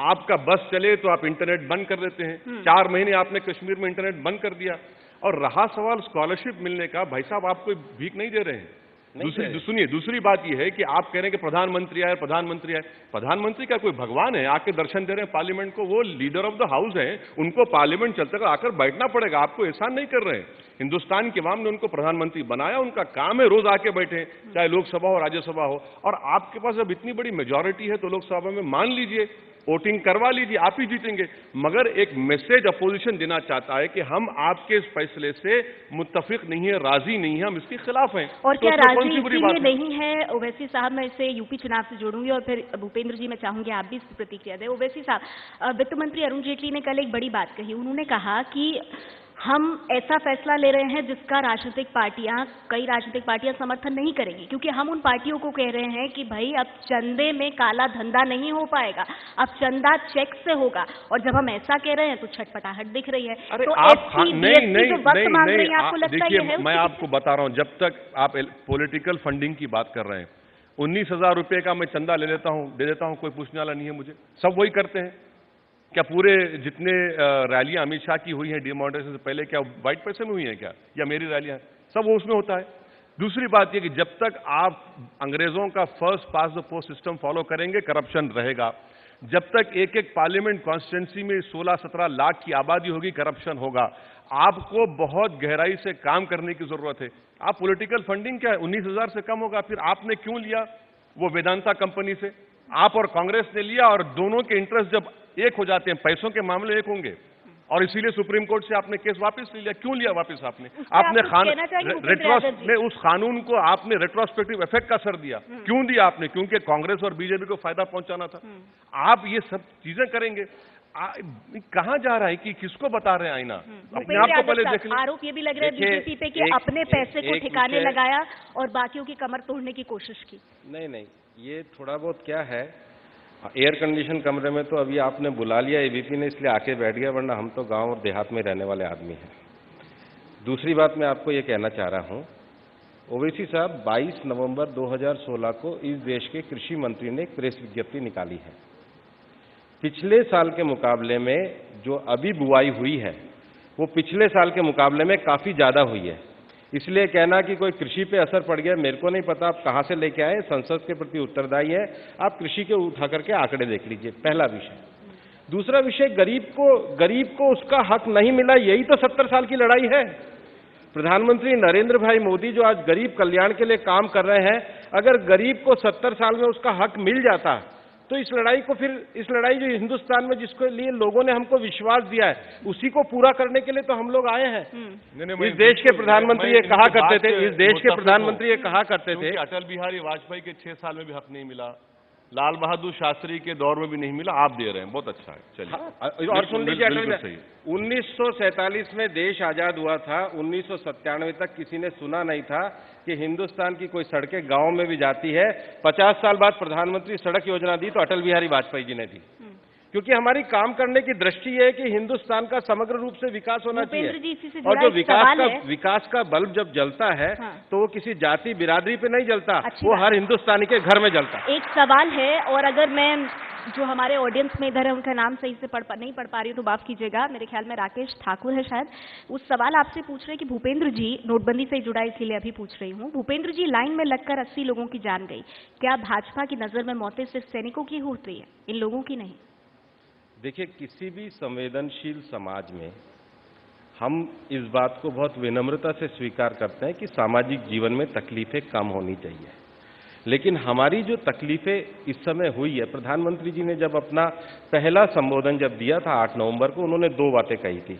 आपका बस चले तो आप इंटरनेट बंद कर देते हैं। 4 महीने आपने कश्मीर में इंटरनेट बंद कर दिया। और रहा सवाल स्कॉलरशिप मिलने का, भाई साहब आप कोई भीख नहीं दे रहे हैं। दूसरी बात यह है कि आप कह रहे हैं कि प्रधानमंत्री आए, प्रधानमंत्री आए। प्रधानमंत्री का कोई भगवान है आके दर्शन दे रहे हैं पार्लियामेंट को? वो लीडर ऑफ द हाउस है, उनको पार्लियामेंट चलते हुए आकर बैठना पड़ेगा। आपको एहसान नहीं कर रहे हैं। हिंदुस्तान की आवाम ने उनको प्रधानमंत्री बनाया, उनका काम है रोज आके बैठे, चाहे लोकसभा हो राज्यसभा हो। और आपके पास जब इतनी बड़ी मेजॉरिटी है तो लोकसभा में मान लीजिए, वोटिंग करवा लीजिए, आप ही जीतेंगे। मगर एक मैसेज अपोजिशन देना चाहता है कि हम आपके इस फैसले से मुत्तफिक नहीं है, राजी नहीं है, हम इसके खिलाफ हैं।
और क्या राजी इसलिए नहीं है? ओवैसी साहब, मैं इसे यूपी चुनाव से जोड़ूंगी और फिर भूपेंद्र जी मैं चाहूंगी आप भी इस पर प्रतिक्रिया दें। ओवैसी साहब, वित्त मंत्री अरुण जेटली ने कल एक बड़ी बात कही। उन्होंने कहा कि हम ऐसा फैसला ले रहे हैं जिसका कई राजनीतिक पार्टियां समर्थन नहीं करेंगी, क्योंकि हम उन पार्टियों को कह रहे हैं कि भाई अब चंदे में काला धंधा नहीं हो पाएगा, अब चंदा चेक से होगा। और जब हम ऐसा कह रहे हैं तो छटपटाहट दिख रही है।
अरे
तो
आप
नहीं,
मैं आपको बता रहा हूं, जब तक आप पॉलिटिकल फंडिंग की बात कर रहे हैं, 19,000 रुपए का मैं चंदा दे देता हूं, कोई पूछने वाला नहीं है मुझे, सब वही करते हैं। क्या पूरे जितने रैलियां अमित शाह की हुई हैं डिमॉनिटाइजेशन से पहले, क्या वाइट पैसे में हुई हैं क्या, या मेरी रैलियां? सब वो उसमें होता है। दूसरी बात यह कि जब तक आप अंग्रेजों का first pass the post system follow करेंगे, करप्शन रहेगा। जब तक एक पार्लियामेंट कॉन्स्टिट्यूंसी में 16-17 लाख की आबादी होगी, करप्शन होगा। आपको बहुत गहराई से काम करने की जरूरत है। आप पॉलिटिकल फंडिंग क्या है, 19,000 से कम होगा। फिर आपने क्यों लिया वो वेदांता कंपनी से? आप और कांग्रेस ने लिया, और दोनों के इंटरेस्ट जब एक हो जाते हैं, पैसों के मामले एक होंगे, और इसीलिए सुप्रीम कोर्ट से आपने केस वापस ले लिया। क्यों लिया वापस आपने? उस कानून को आपने रेट्रोस्पेक्टिव इफेक्ट का असर दिया। क्यों दिया आपने? क्योंकि कांग्रेस और बीजेपी को फायदा पहुंचाना था। आप ये सब चीजें करेंगे, कहां जा रहा है कि किसको बता रहे हैं आईना? अपने आप को पहले देख लें।
आरोप ये भी लग रहा है बीजेपी पे कि अपने पैसे को ठिकाने लगाया और बाकियों की कमर तोड़ने की कोशिश की।
नहीं, ये थोड़ा बहुत क्या है, एयर कंडीशन कमरे में तो अभी आपने बुला लिया एबीपी ने, इसलिए आके बैठ गया, वरना हम तो गांव और देहात में रहने वाले आदमी हैं। दूसरी बात मैं आपको ये कहना चाह रहा हूं, ओवैसी साहब 22 नवंबर 2016 को इस देश के कृषि मंत्री ने एक प्रेस विज्ञप्ति निकाली है। पिछले साल के मुकाबले में जो अभी बुआई हुई है वो पिछले साल के मुकाबले में काफी ज्यादा हुई है। इसलिए कहना कि कोई कृषि पे असर पड़ गया, मेरे को नहीं पता आप कहां से लेके आए, संसद के प्रति उत्तरदायी है, आप कृषि के उठा करके आंकड़े देख लीजिए, पहला विषय। दूसरा विषय, गरीब को उसका हक नहीं मिला, यही तो 70 साल की लड़ाई है। प्रधानमंत्री नरेंद्र भाई मोदी जो आज गरीब कल्याण के लिए काम कर रहे हैं, अगर गरीब को 70 साल में उसका हक मिल जाता तो इस लड़ाई जो हिंदुस्तान में जिसके लिए लोगों ने हमको विश्वास दिया है, उसी को पूरा करने के लिए तो हम लोग आए हैं। इस देश के प्रधानमंत्री ये कहा करते थे,
अटल बिहारी वाजपेयी के 6 साल में भी हक नहीं मिला, लाल बहादुर शास्त्री के दौर में भी नहीं मिला, आप दे रहे हैं, बहुत अच्छा है। चलिए
और सुन लीजिए, 1947 में देश आजाद हुआ था, 1997 तक किसी ने सुना नहीं था कि हिंदुस्तान की कोई सड़कें गांव में भी जाती है। 50 साल बाद प्रधानमंत्री सड़क योजना दी तो अटल बिहारी वाजपेयी जी ने दी, क्योंकि हमारी काम करने की दृष्टि है कि हिंदुस्तान का समग्र रूप से विकास होना चाहिए। और जो विकास का बल्ब जब जलता है तो वो किसी जाति बिरादरी पे नहीं जलता, वो हर हिंदुस्तानी के घर में जलता है।
एक सवाल है, और अगर मैं जो हमारे ऑडियंस में इधर है उनका नाम सही से नहीं पढ़ पा रही हूँ तो माफ कीजिएगा, मेरे ख्याल में राकेश ठाकुर है शायद, उस सवाल आपसे पूछ रहे हैं कि भूपेंद्र जी, नोटबंदी से जुड़ा इसीलिए अभी पूछ रही हूँ, भूपेंद्र जी लाइन में लगकर 80 लोगों की जान गई, क्या भाजपा की नजर में मौतें सिर्फ सैनिकों की होती है, इन लोगों की नहीं?
देखिए, किसी भी संवेदनशील समाज में हम इस बात को बहुत विनम्रता से स्वीकार करते हैं कि सामाजिक जीवन में तकलीफें कम होनी चाहिए, लेकिन हमारी जो तकलीफें इस समय हुई है, प्रधानमंत्री जी ने जब अपना पहला संबोधन जब दिया था 8 नवंबर को, उन्होंने 2 बातें कही थी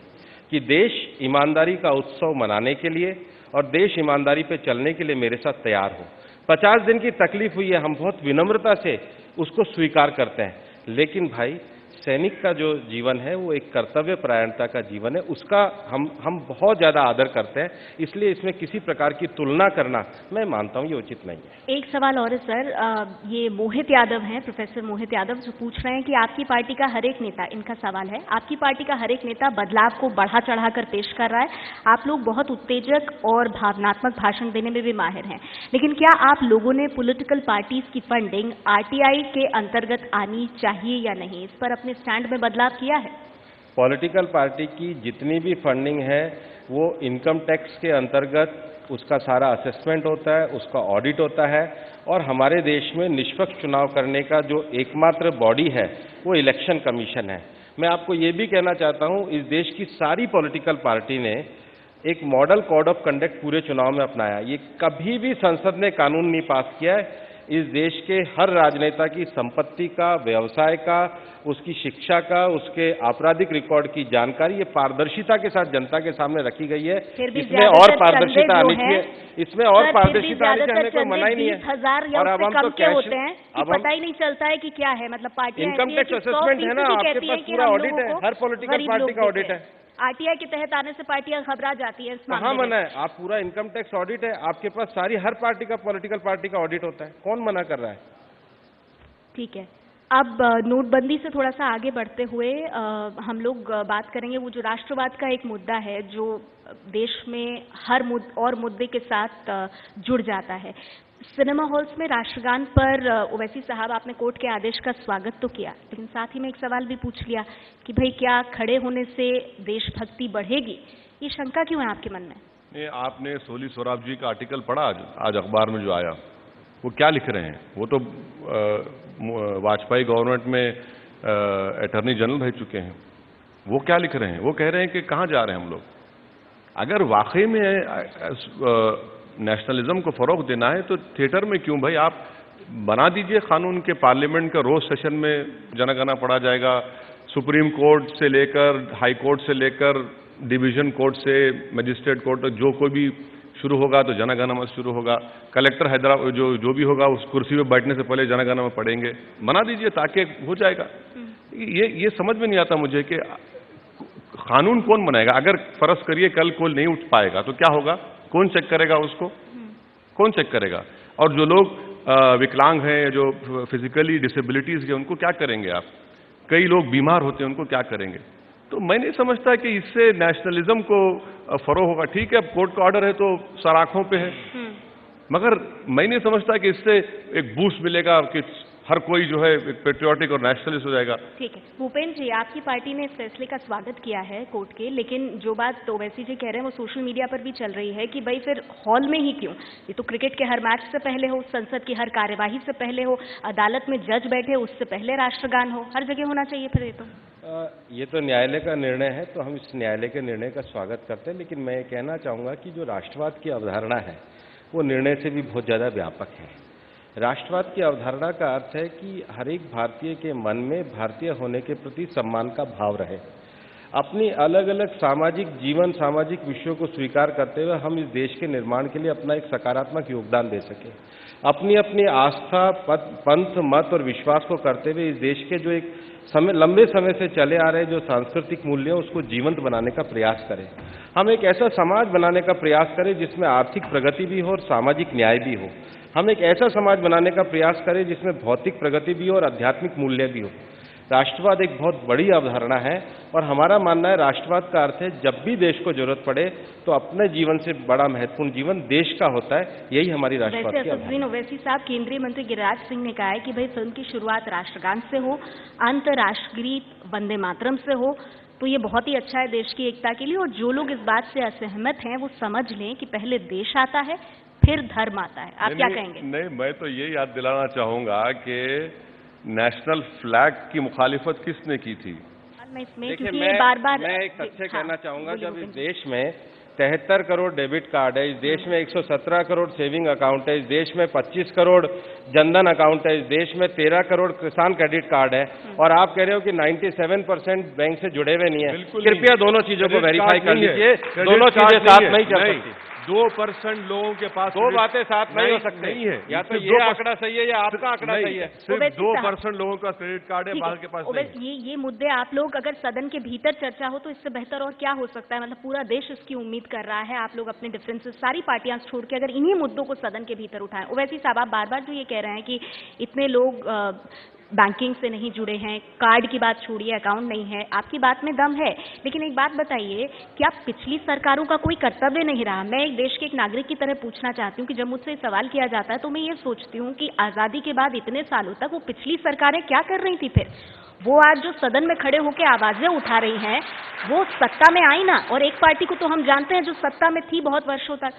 कि देश ईमानदारी का उत्सव मनाने के लिए और देश ईमानदारी पे चलने के लिए मेरे साथ तैयार हो। 50 दिन की तकलीफ हुई है, हम बहुत विनम्रता से उसको स्वीकार करते हैं, लेकिन भाई सैनिक का जो जीवन है वो एक कर्तव्य परायणता का जीवन है, उसका हम बहुत ज्यादा आदर करते हैं, इसलिए इसमें किसी प्रकार की तुलना करना मैं मानता हूं ये उचित नहीं है।
एक सवाल और है सर, ये मोहित यादव हैं, प्रोफेसर मोहित यादव, जो पूछ रहे हैं कि आपकी पार्टी का हर एक नेता, इनका सवाल है, आपकी पार्टी का हर एक नेता बदलाव को बढ़ा चढ़ाकर पेश कर रहा है, आप लोग बहुत उत्तेजक और भावनात्मक भाषण देने में भी माहिर हैं, लेकिन क्या आप लोगों ने पॉलिटिकल पार्टीज की फंडिंग आरटीआई के अंतर्गत आनी चाहिए या नहीं, इस पर अपने स्टैंड में बदलाव किया है?
पॉलिटिकल पार्टी की जितनी भी फंडिंग है वो इनकम टैक्स के अंतर्गत उसका सारा असेसमेंट होता है, उसका ऑडिट होता है, और हमारे देश में निष्पक्ष चुनाव करने का जो एकमात्र बॉडी है वो इलेक्शन कमीशन है। मैं आपको ये भी कहना चाहता हूं, इस देश की सारी पॉलिटिकल पार्टी ने एक मॉडल कोड ऑफ कंडक्ट पूरे चुनाव में अपनाया। ये कभी भी संसद ने कानून नहीं पास किया है। इस देश के हर राजनेता की संपत्ति का, व्यवसाय का, उसकी शिक्षा का, उसके आपराधिक रिकॉर्ड की जानकारी ये पारदर्शिता के साथ जनता के सामने रखी गई है। इसमें और पारदर्शिता आनी चाहिए, इसमें और पारदर्शिता आनी चाहिए, हमें कोई मना ही नहीं है।
20,000 या उससे कम के होते हैं कि पता ही नहीं चलता है कि क्या है, मतलब पार्टी
इनकम टैक्स असेसमेंट है ना, आपके पास पूरा ऑडिट है, हर पॉलिटिकल पार्टी का ऑडिट है।
आरटीआई के तहत आने से पार्टियां घबरा जाती है।
कहाँ मना है? आप पूरा इनकम टैक्स ऑडिट है, आपके पास सारी हर पार्टी का, पॉलिटिकल पार्टी का ऑडिट होता है, कौन मना कर रहा है?
ठीक है, अब नोटबंदी से थोड़ा सा आगे बढ़ते हुए हम लोग बात करेंगे वो जो राष्ट्रवाद का एक मुद्दा है जो देश में हर मुद्दे के साथ जुड़ जाता है। सिनेमा हॉल्स में राष्ट्रगान पर ओवैसी साहब, आपने कोर्ट के आदेश का स्वागत तो किया, लेकिन साथ ही में एक सवाल भी पूछ लिया कि भाई क्या खड़े होने से देशभक्ति बढ़ेगी? ये शंका क्यों है आपके मन में?
नहीं, आपने सोली सोराब जी का आर्टिकल पढ़ा आज अखबार में जो आया, वो क्या लिख रहे हैं? वो तो वाजपेयी गवर्नमेंट में अटॉर्नी जनरल रह चुके हैं। वो क्या लिख रहे हैं? वो कह रहे हैं कि कहाँ जा रहे हैं हम लोग। अगर वाकई में नेशनलिज्म को फरोग देना है तो थिएटर में क्यों भाई, आप बना दीजिए कानून के, पार्लियामेंट का रोज सेशन में जनगणना पढ़ा जाएगा, सुप्रीम कोर्ट से लेकर हाई कोर्ट से लेकर डिवीजन कोर्ट से मजिस्ट्रेट कोर्ट तक जो कोई भी शुरू होगा तो जनगणना शुरू होगा। कलेक्टर हैदराबाद जो भी होगा उस कुर्सी पे बैठने से पहले जनगणना पढ़ेंगे, बना दीजिए ताकि हो जाएगा। ये समझ में नहीं आता मुझे कि कानून कौन बनाएगा। अगर फर्ज करिए कल कोई नहीं उठ पाएगा तो क्या होगा? कौन चेक करेगा उसको? कौन चेक करेगा? और जो लोग विकलांग हैं, जो फिजिकली डिसेबिलिटीज हैं, उनको क्या करेंगे आप? कई लोग बीमार होते हैं, उनको क्या करेंगे? तो मैं नहीं समझता कि इससे नेशनलिज्म को फरोग होगा। ठीक है, अब कोर्ट का ऑर्डर है तो सराखों पे है, मगर मैं नहीं समझता कि इससे एक बूस्ट मिलेगा कि हर कोई जो है एक पेट्रियोटिक और नेशनलिस्ट हो जाएगा।
ठीक है भूपेंद्र जी, आपकी पार्टी ने इस फैसले का स्वागत किया है कोर्ट के, लेकिन जो बात ओवैसी जी कह रहे हैं वो सोशल मीडिया पर भी चल रही है कि भाई फिर हॉल में ही क्यों? ये तो क्रिकेट के हर मैच से पहले हो, संसद की हर कार्यवाही से पहले हो, अदालत में जज बैठे उससे पहले राष्ट्रगान हो, हर जगह होना चाहिए फिर
ये तो न्यायालय का निर्णय है, तो हम इस न्यायालय के निर्णय का स्वागत करते हैं। लेकिन मैं ये कहना चाहूँगा कि जो राष्ट्रवाद की अवधारणा है वो निर्णय से भी बहुत ज़्यादा व्यापक है। राष्ट्रवाद की अवधारणा का अर्थ है कि हर एक भारतीय के मन में भारतीय होने के प्रति सम्मान का भाव रहे। अपनी अलग अलग सामाजिक जीवन, सामाजिक विषयों को स्वीकार करते हुए हम इस देश के निर्माण के लिए अपना एक सकारात्मक योगदान दे सकें। अपनी अपनी आस्था, पंथ, मत और विश्वास को करते हुए इस देश के जो एक लंबे समय से चले आ रहे जो सांस्कृतिक मूल्य हैं उसको जीवंत बनाने का प्रयास करें। हम एक ऐसा समाज बनाने का प्रयास करें जिसमें आर्थिक प्रगति भी हो और सामाजिक न्याय भी हो। हम एक ऐसा समाज बनाने का प्रयास करें जिसमें भौतिक प्रगति भी हो और आध्यात्मिक मूल्य भी हो। राष्ट्रवाद एक बहुत बड़ी अवधारणा है और हमारा मानना है राष्ट्रवाद का अर्थ है जब भी देश को जरूरत पड़े तो अपने जीवन से बड़ा महत्वपूर्ण जीवन देश का होता है। यही हमारी राष्ट्रवाद की अवधारणा है।
ओवैसी साहब, केंद्रीय मंत्री गिरिराज सिंह ने कहा है कि भाई फिल्म की शुरुआत राष्ट्रगान से हो, अंत राष्ट्रगीत वंदे मातरम से हो, तो ये बहुत ही अच्छा है देश की एकता के लिए। और जो लोग इस बात से असहमत हैं वो समझ लें कि पहले देश आता है फिर धर्म आता है। आप क्या कहेंगे?
नहीं, मैं तो ये याद दिलाना चाहूंगा कि नेशनल फ्लैग की मुखालिफत किसने की थी?
देखिए, मैं एक तथ्य कहना चाहूंगा, जब इस देश में 73 करोड़ डेबिट कार्ड है, इस देश में 117 करोड़ सेविंग अकाउंट है, इस देश में 25 करोड़ जनधन अकाउंट है, इस देश में 13 करोड़ किसान क्रेडिट कार्ड है, और आप कह रहे हो कि 97% बैंक से जुड़े हुए नहीं है। कृपया दोनों चीजों को वेरीफाई कर लीजिए। दोनों चीजें साथ नहीं चल सकती।
2% लोगों के पास
दो बातें साथ नहीं हो सकती।
नहीं है,
या तो ये आंकड़ा सही है या आपका आंकड़ा सही है।
सिर्फ 2% लोगों का क्रेडिट कार्ड है, बाकी के पास नहीं।
ये मुद्दे आप लोग अगर सदन के भीतर चर्चा हो तो इससे बेहतर और क्या हो सकता है? मतलब पूरा देश इसकी उम्मीद कर रहा है। आप लोग अपने डिफरेंसेस सारी पार्टियां छोड़ के अगर इन्हीं मुद्दों को सदन के भीतर उठाएं। ओवैसी साहब, आप बार बार जो ये कह रहे हैं कि इतने लोग बैंकिंग से नहीं जुड़े हैं, कार्ड की बात छोड़िए, अकाउंट नहीं है, आपकी बात में दम है, लेकिन एक बात बताइए, क्या पिछली सरकारों का कोई कर्तव्य नहीं रहा? मैं एक देश के एक नागरिक की तरह पूछना चाहती हूँ कि जब मुझसे सवाल किया जाता है तो मैं ये सोचती हूँ कि आज़ादी के बाद इतने सालों तक वो पिछली सरकारें क्या कर रही थी? फिर वो आज जो सदन में खड़े होकर आवाजें उठा रही हैं, वो सत्ता में आई ना, और एक पार्टी को तो हम जानते हैं जो सत्ता में थी बहुत वर्षों तक,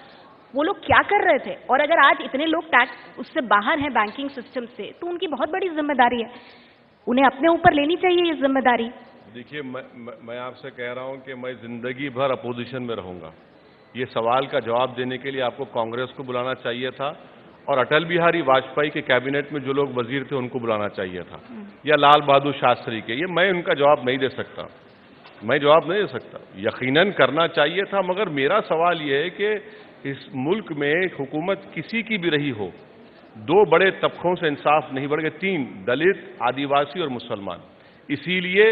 वो लोग क्या कर रहे थे? और अगर आज इतने लोग टैक्स उससे बाहर हैं बैंकिंग सिस्टम से, तो उनकी बहुत बड़ी जिम्मेदारी है, उन्हें अपने ऊपर लेनी चाहिए ये जिम्मेदारी।
देखिए, मैं आपसे कह रहा हूं कि मैं जिंदगी भर अपोजिशन में रहूंगा। ये सवाल का जवाब देने के लिए आपको कांग्रेस को बुलाना चाहिए था, और अटल बिहारी वाजपेयी के कैबिनेट में जो लोग वजीर थे उनको बुलाना चाहिए था, या लाल बहादुर शास्त्री के। ये मैं उनका जवाब नहीं दे सकता, मैं जवाब नहीं दे सकता। यकीनन करना चाहिए था, मगर मेरा सवाल ये है कि इस मुल्क में हुकूमत किसी की भी रही हो, दो बड़े तबकों से इंसाफ नहीं बढ़ गए, तीन, दलित, आदिवासी और मुसलमान। इसीलिए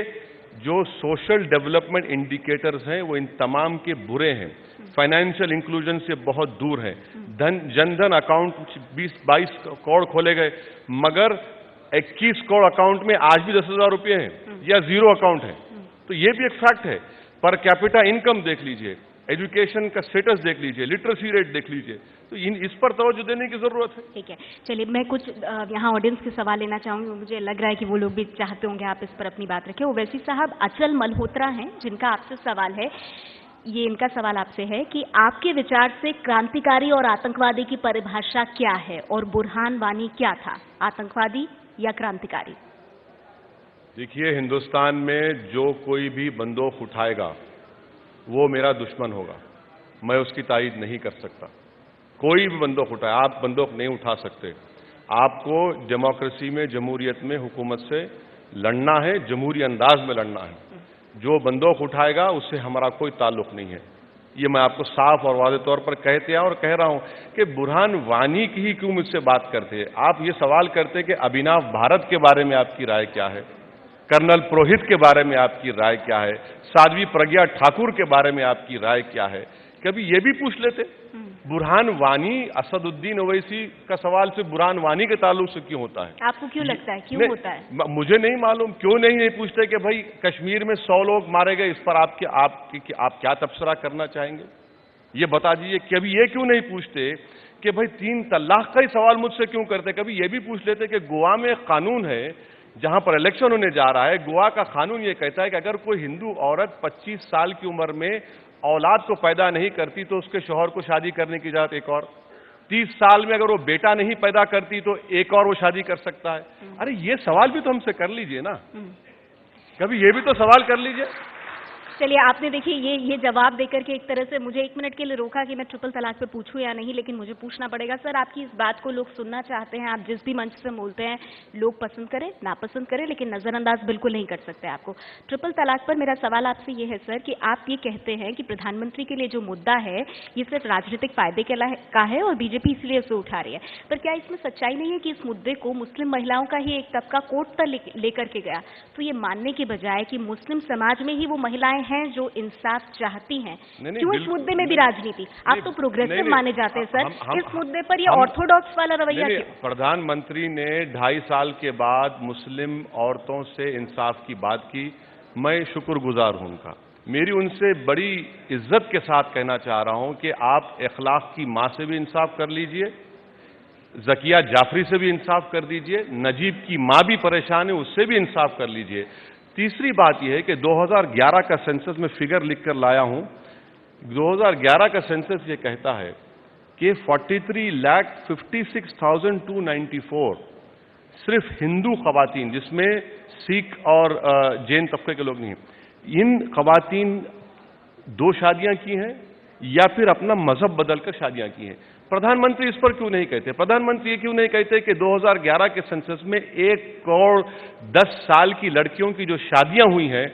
जो सोशल डेवलपमेंट इंडिकेटर्स हैं वो इन तमाम के बुरे हैं, फाइनेंशियल इंक्लूजन से बहुत दूर हैं। जनधन अकाउंट 20-22 करोड़ खोले गए, मगर 21 करोड़ अकाउंट में आज भी 10,000 रुपये हैं या जीरो अकाउंट है। तो ये भी एक फैक्ट है। पर कैपिटा इनकम देख लीजिए, एजुकेशन का स्टेटस देख लीजिए, लिटरेसी रेट देख लीजिए, तो इस पर तवज्जो देने की जरूरत है।
ठीक है, चलिए मैं कुछ यहाँ ऑडियंस के सवाल लेना चाहूंगी, मुझे लग रहा है कि वो लोग भी चाहते होंगे आप इस पर अपनी बात रखें। ओवैसी साहब, अचल मल्होत्रा हैं जिनका आपसे सवाल है, ये इनका सवाल आपसे है कि आपके विचार से क्रांतिकारी और आतंकवादी की परिभाषा क्या है, और बुरहान वानी क्या था, आतंकवादी या क्रांतिकारी?
देखिए, हिंदुस्तान में जो कोई भी बंदूक उठाएगा वो मेरा दुश्मन होगा, मैं उसकी तायीद नहीं कर सकता। कोई भी बंदूक उठाए, आप बंदूक नहीं उठा सकते। आपको डेमोक्रेसी में, जमहूरियत में हुकूमत से लड़ना है, जमहूरी अंदाज में लड़ना है। जो बंदूक उठाएगा उससे हमारा कोई ताल्लुक नहीं है। ये मैं आपको साफ और वाज़ेह तौर पर कहते हैं, और कह रहा हूं कि बुरहान वानी की ही क्यों मुझसे बात करते हैं? आप ये सवाल करते कि अभिनव भारत के बारे में आपकी राय क्या है, कर्नल पुरोहित के बारे में आपकी राय क्या है, साध्वी प्रज्ञा ठाकुर के बारे में आपकी राय क्या है, कभी ये भी पूछ लेते? बुरहान वानी, असदुद्दीन ओवैसी का सवाल से बुरहान वानी के ताल्लुक से क्यों होता है?
आपको क्यों लगता है क्यों होता है?
मुझे नहीं मालूम क्यों नहीं पूछते कि भाई कश्मीर में 100 लोग मारे गए, इस पर आप क्या तबसरा करना चाहेंगे? ये बता दीजिए। कभी ये क्यों नहीं पूछते कि भाई 3 तलाक का ही सवाल मुझसे क्यों करते? कभी ये भी पूछ लेते कि गोवा में एक कानून है, जहां पर इलेक्शन होने जा रहा है, गोवा का कानून ये कहता है कि अगर कोई हिंदू औरत 25 साल की उम्र में औलाद को पैदा नहीं करती तो उसके शौहर को शादी करने की इजाजत एक और, 30 साल में अगर वो बेटा नहीं पैदा करती तो एक और वो शादी कर सकता है। अरे ये सवाल भी तो हमसे कर लीजिए ना, कभी ये भी तो सवाल कर लीजिए।
चलिए, आपने देखिए ये जवाब देकर के एक तरह से मुझे 1 मिनट के लिए रोका कि मैं ट्रिपल तलाक पे पूछूं या नहीं, लेकिन मुझे पूछना पड़ेगा। सर, आपकी इस बात को लोग सुनना चाहते हैं, आप जिस भी मंच से बोलते हैं लोग पसंद करें नापसंद करें, लेकिन नजरअंदाज बिल्कुल नहीं कर सकते आपको। ट्रिपल तलाक पर मेरा सवाल आपसे ये है सर कि आप ये कहते हैं कि प्रधानमंत्री के लिए जो मुद्दा है ये सिर्फ राजनीतिक फायदे का है और बीजेपी इसलिए उसे उठा रही है, पर क्या इसमें सच्चाई नहीं है कि इस मुद्दे को मुस्लिम महिलाओं का ही एक तबका कोर्ट पर लेकर के गया, तो ये मानने के बजाय कि मुस्लिम समाज में ही वो महिलाएं हैं जो इंसाफ चाहती हैं, क्यों इस मुद्दे में भी राजनीति? आप तो प्रोग्रेसिव माने जाते हैं सर, इस मुद्दे पर ये ऑर्थोडॉक्स वाला रवैया क्यों?
प्रधानमंत्री ने 2.5 साल के बाद मुस्लिम औरतों से इंसाफ की बात की, मैं शुक्रगुजार हूं उनका। मेरी उनसे बड़ी इज्जत के साथ कहना चाह रहा हूं कि आप इखलाक की मां से भी इंसाफ कर लीजिए, जकिया जाफरी से भी इंसाफ कर दीजिए, नजीब की मां भी परेशान है उससे भी इंसाफ कर लीजिए। तीसरी बात यह है कि 2011 का सेंसस में फिगर लिखकर लाया हूं, 2011 का सेंसस ये कहता है कि 43,56,294 सिर्फ हिंदू खवातीन, जिसमें सिख और जैन तबके के लोग नहीं हैं, इन खवातीन 2 शादियां की हैं या फिर अपना मजहब बदलकर शादियां की हैं। प्रधानमंत्री इस पर क्यों नहीं कहते? प्रधानमंत्री ये क्यों नहीं कहते कि 2011 के सेंसस में 1 करोड़ 10 साल की लड़कियों की जो शादियां हुई हैं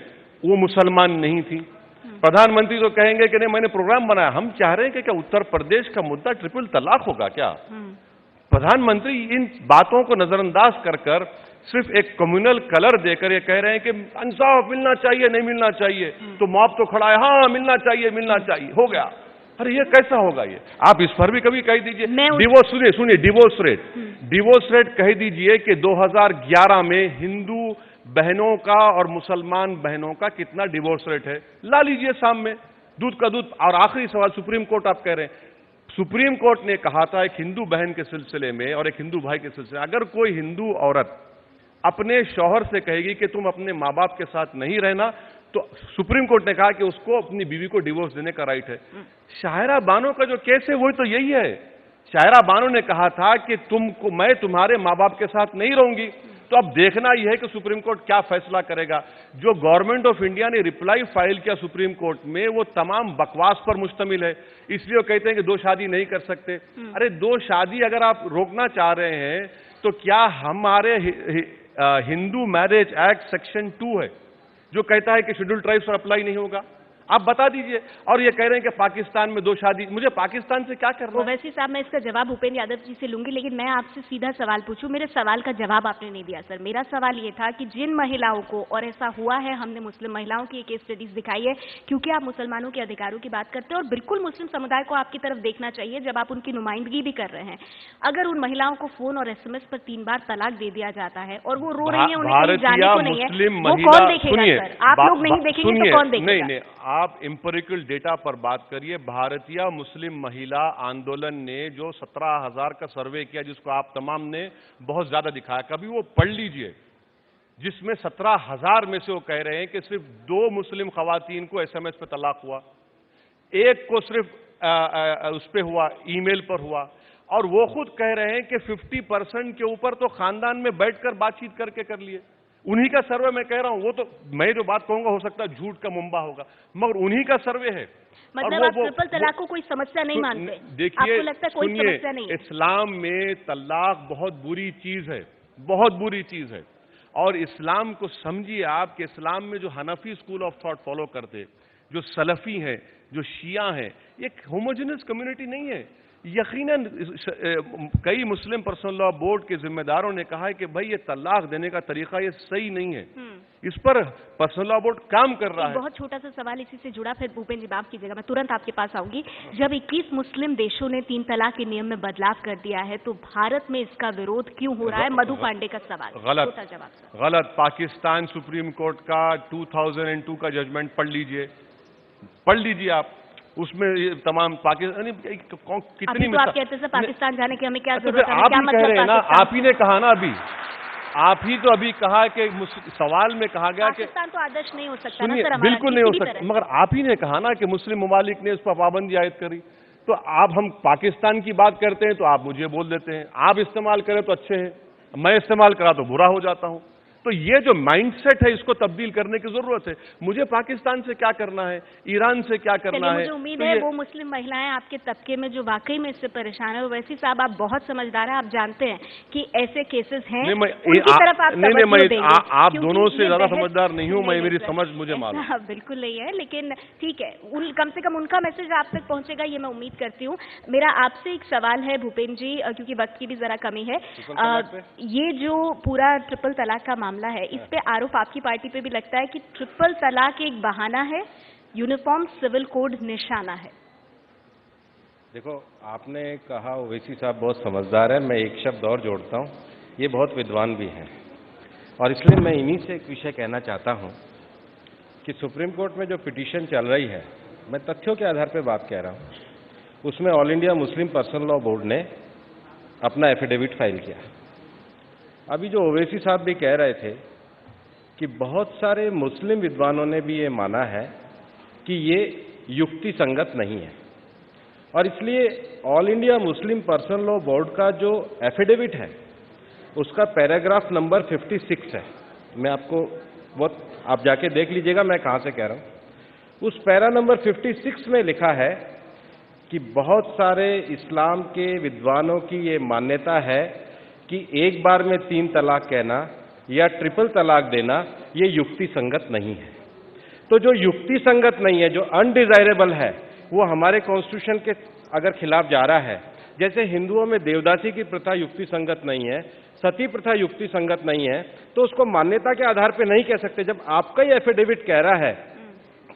वो मुसलमान नहीं थी? प्रधानमंत्री तो कहेंगे कि नहीं मैंने प्रोग्राम बनाया। हम चाह रहे हैं कि क्या उत्तर प्रदेश का मुद्दा ट्रिपल तलाक होगा क्या? प्रधानमंत्री इन बातों को नजरअंदाज कर सिर्फ एक कम्युनल कलर देकर ये कह रहे हैं कि इंसाफ मिलना चाहिए, नहीं मिलना चाहिए, तो मॉब तो खड़ा है, हाँ मिलना चाहिए, हो गया। अरे ये कैसा होगा? ये आप इस पर भी कभी कह दीजिए। डिवोर्स, सुनिए डिवोर्स रेट कह दीजिए कि 2011 में हिंदू बहनों का और मुसलमान बहनों का कितना डिवोर्स रेट है, ला लीजिए सामने, दूध का दूध। और आखिरी सवाल, सुप्रीम कोर्ट आप कह रहे हैं, सुप्रीम कोर्ट ने कहा था एक हिंदू बहन के सिलसिले में और एक हिंदू भाई के सिलसिले में, अगर कोई हिंदू औरत अपने शौहर से कहेगी कि तुम अपने मां बाप के साथ नहीं रहना, तो सुप्रीम कोर्ट ने कहा कि उसको अपनी बीवी को डिवोर्स देने का राइट है। शायरा बानो का जो केस है वो तो यही है। शायरा बानो ने कहा था कि मैं तुम्हारे मां बाप के साथ नहीं रहूंगी। तो अब देखना यह है कि सुप्रीम कोर्ट क्या फैसला करेगा। जो गवर्नमेंट ऑफ इंडिया ने रिप्लाई फाइल किया सुप्रीम कोर्ट में वो तमाम बकवास पर मुश्तमिल है, इसलिए वो कहते हैं कि 2 शादी नहीं कर सकते। अरे 2 शादी अगर आप रोकना चाह रहे हैं तो क्या हमारे हिंदू मैरिज एक्ट सेक्शन 2 है जो कहता है कि शेड्यूल ट्राइब्स पर अप्लाई नहीं होगा? आप बता दीजिए। और ये कह रहे हैं कि पाकिस्तान में 2 शादी, मुझे पाकिस्तान से क्या करना है?
वैसे साहब मैं इसका जवाब भूपेंद्र यादव जी से लूंगी, लेकिन मैं आपसे सीधा सवाल पूछूं। मेरे सवाल का जवाब आपने नहीं दिया सर। मेरा सवाल ये था कि जिन महिलाओं को, और ऐसा हुआ है, हमने मुस्लिम महिलाओं की केस स्टडीज दिखाई है, क्योंकि आप मुसलमानों के अधिकारों की बात करते हैं और बिल्कुल मुस्लिम समुदाय को आपकी तरफ देखना चाहिए जब आप उनकी नुमाइंदगी भी कर रहे हैं। अगर उन महिलाओं को फोन और SMS पर 3 बार तलाक दे दिया जाता है और वो रो रही है, उन्हें कहीं जाने को नहीं है, वो कौन देखेगा सर? आप लोग नहीं देखेंगे तो कौन देखेगा?
नहीं, आप एम्पिरिकल डेटा पर बात करिए। भारतीय मुस्लिम महिला आंदोलन ने जो 17,000 का सर्वे किया, जिसको आप तमाम ने बहुत ज्यादा दिखाया, कभी वो पढ़ लीजिए, जिसमें 17,000 में से वो कह रहे हैं कि सिर्फ 2 मुस्लिम खवातीन को SMS पे तलाक हुआ, 1 को सिर्फ उस पे हुआ, ईमेल पर हुआ, और वो खुद कह रहे हैं कि 50% के ऊपर तो खानदान में बैठकर बातचीत करके कर लिए। उन्हीं का सर्वे मैं कह रहा हूं। वो तो मैं जो बात कहूंगा हो सकता है झूठ का मुंबा होगा, मगर उन्हीं का सर्वे है।
मतलब आप ट्रिपल तलाक को कोई समस्या नहीं मानते?
देखिए,
आपको लगता है कोई समस्या नहीं है?
इस्लाम में तलाक बहुत बुरी चीज है, बहुत बुरी चीज है। और इस्लाम को समझिए आप कि इस्लाम में जो हनफी स्कूल ऑफ थॉट फॉलो करते, जो सलफी हैं, जो शिया हैं, एक होमोजेनस कम्युनिटी नहीं है। यकीनन कई मुस्लिम पर्सनल लॉ बोर्ड के जिम्मेदारों ने कहा है कि भाई ये तलाक देने का तरीका ये सही नहीं है। इस पर पर्सनल लॉ बोर्ड काम कर रहा है।
बहुत छोटा सा सवाल इसी से जुड़ा, फिर भूपेंद्र जी बाप कीजिएगा, मैं तुरंत आपके पास आऊंगी। जब 21 मुस्लिम देशों ने 3 तलाक के नियम में बदलाव कर दिया है तो भारत में इसका विरोध क्यों हो रहा है? मधु पांडे का सवाल।
गलत,
छोटा जवाब।
गलत। पाकिस्तान सुप्रीम कोर्ट का 2002 का जजमेंट पढ़ लीजिए, आप। उसमें ये तमाम पाकिस्तान कितनी
तो आप कहते हैं पाकिस्तान जाने की हमें क्या
तो
जरूरत है?
आप
क्या
ही कह रहे हैं ना,
पाकिस्तान?
आप ही ने कहा ना अभी, आप ही तो अभी कहा कि सवाल में कहा गया कि
पाकिस्तान तो आदर्श नहीं हो सकता ना
सुनिए,
सर, हमारा
बिल्कुल नहीं हो
किसी भी
सकता,
तरह।
मगर आप ही ने कहा ना कि मुस्लिम ममालिक ने इस पर पाबंदी आयद करी, तो आप हम पाकिस्तान की बात करते हैं तो आप मुझे बोल देते हैं, आप इस्तेमाल करें तो अच्छे हैं, मैं इस्तेमाल करा तो बुरा हो जाता हूं। तो ये जो माइंडसेट है इसको तब्दील करने की जरूरत है। मुझे पाकिस्तान से क्या करना है, ईरान से क्या करना है?
मुझे उम्मीद है वो मुस्लिम महिलाएं आपके तबके में जो वाकई में इससे परेशान है, वैसी साहब आप बहुत समझदार हैं, आप जानते हैं कि ऐसे केसेस हैं, उनकी तरफ आप तवज्जो देंगे।
आप दोनों से ज्यादा समझदार नहीं हूं मैं, मेरी समझ मुझे मालूम है।
बिल्कुल नहीं है, लेकिन ठीक है, कम से कम उनका मैसेज आप तक पहुंचेगा ये मैं उम्मीद करती हूँ। मेरा आपसे एक सवाल है भूपेंद्र जी, क्योंकि वक्त की भी जरा कमी है, ये जो पूरा ट्रिपल तलाक का मामला है, इस पे आरोप आपकी पार्टी पे भी लगता है कि ट्रिपल तलाक एक बहाना है, यूनिफॉर्म सिविल कोड निशाना है।
देखो, आपने कहा ओवैसी साहब बहुत समझदार है, मैं एक शब्द और जोड़ता हूं, ये बहुत विद्वान भी हैं, और इसलिए मैं इन्हीं से एक विषय कहना चाहता हूं कि सुप्रीम कोर्ट में जो पिटीशन चल रही है, मैं तथ्यों के आधार पर बात कह रहा हूं, उसमें all India Muslim personal law board ने अपना एफिडेविट फाइल किया। अभी जो ओवैसी साहब भी कह रहे थे कि बहुत सारे मुस्लिम विद्वानों ने भी ये माना है कि ये युक्ति संगत नहीं है, और इसलिए all India Muslim personal law board का जो एफिडेविट है उसका पैराग्राफ नंबर 56 है। मैं आपको आप जाके देख लीजिएगा मैं कहां से कह रहा हूं। उस पैरा नंबर 56 में लिखा है कि बहुत सारे इस्लाम के विद्वानों की ये मान्यता है कि एक बार में 3 तलाक कहना या ट्रिपल तलाक देना ये युक्ति संगत नहीं है। तो जो युक्ति संगत नहीं है, जो अनडिजायरेबल है, वो हमारे कॉन्स्टिट्यूशन के अगर खिलाफ जा रहा है, जैसे हिंदुओं में देवदासी की प्रथा युक्ति संगत नहीं है, सती प्रथा युक्ति संगत नहीं है, तो उसको मान्यता के आधार पर नहीं कह सकते। जब आपका ही एफिडेविट कह रहा है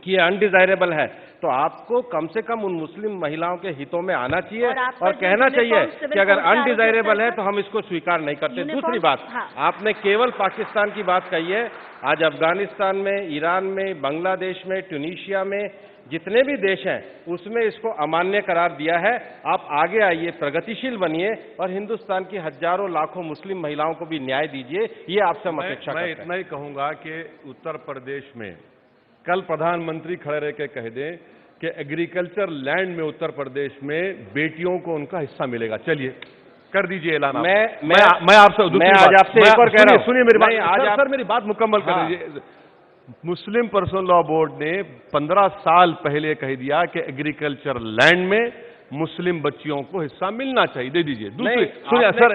कि ये अनडिजायरेबल है, तो आपको कम से कम उन मुस्लिम महिलाओं के हितों में आना चाहिए और कहना चाहिए कि अगर अनडिजायरेबल है तो हम इसको स्वीकार नहीं करते। दूसरी बात, आपने केवल पाकिस्तान की बात कही है, आज अफगानिस्तान में, ईरान में, बांग्लादेश में, ट्यूनीशिया में, जितने भी देश हैं उसमें इसको अमान्य करार दिया है। आप आगे आइए, प्रगतिशील बनिए और हिंदुस्तान की हजारों लाखों मुस्लिम महिलाओं को भी न्याय दीजिए, ये आपसे हम अपेक्षा करते हैं।
मैं इतना ही कहूंगा कि उत्तर प्रदेश में कल प्रधानमंत्री खड़े रह के कह दें कि एग्रीकल्चर लैंड में उत्तर प्रदेश में बेटियों को उनका हिस्सा मिलेगा। चलिए कर दीजिए ऐलान। मैं आपसे
आज आपसे एक और कह रहा हूं,
सुनिए मेरी बात, सर मेरी बात मुकम्मल कर दीजिए। मुस्लिम पर्सनल लॉ बोर्ड ने 15 साल पहले कह दिया कि एग्रीकल्चर लैंड में मुस्लिम बच्चियों को हिस्सा मिलना चाहिए, दे दीजिए। दूसरी सुनिए सर,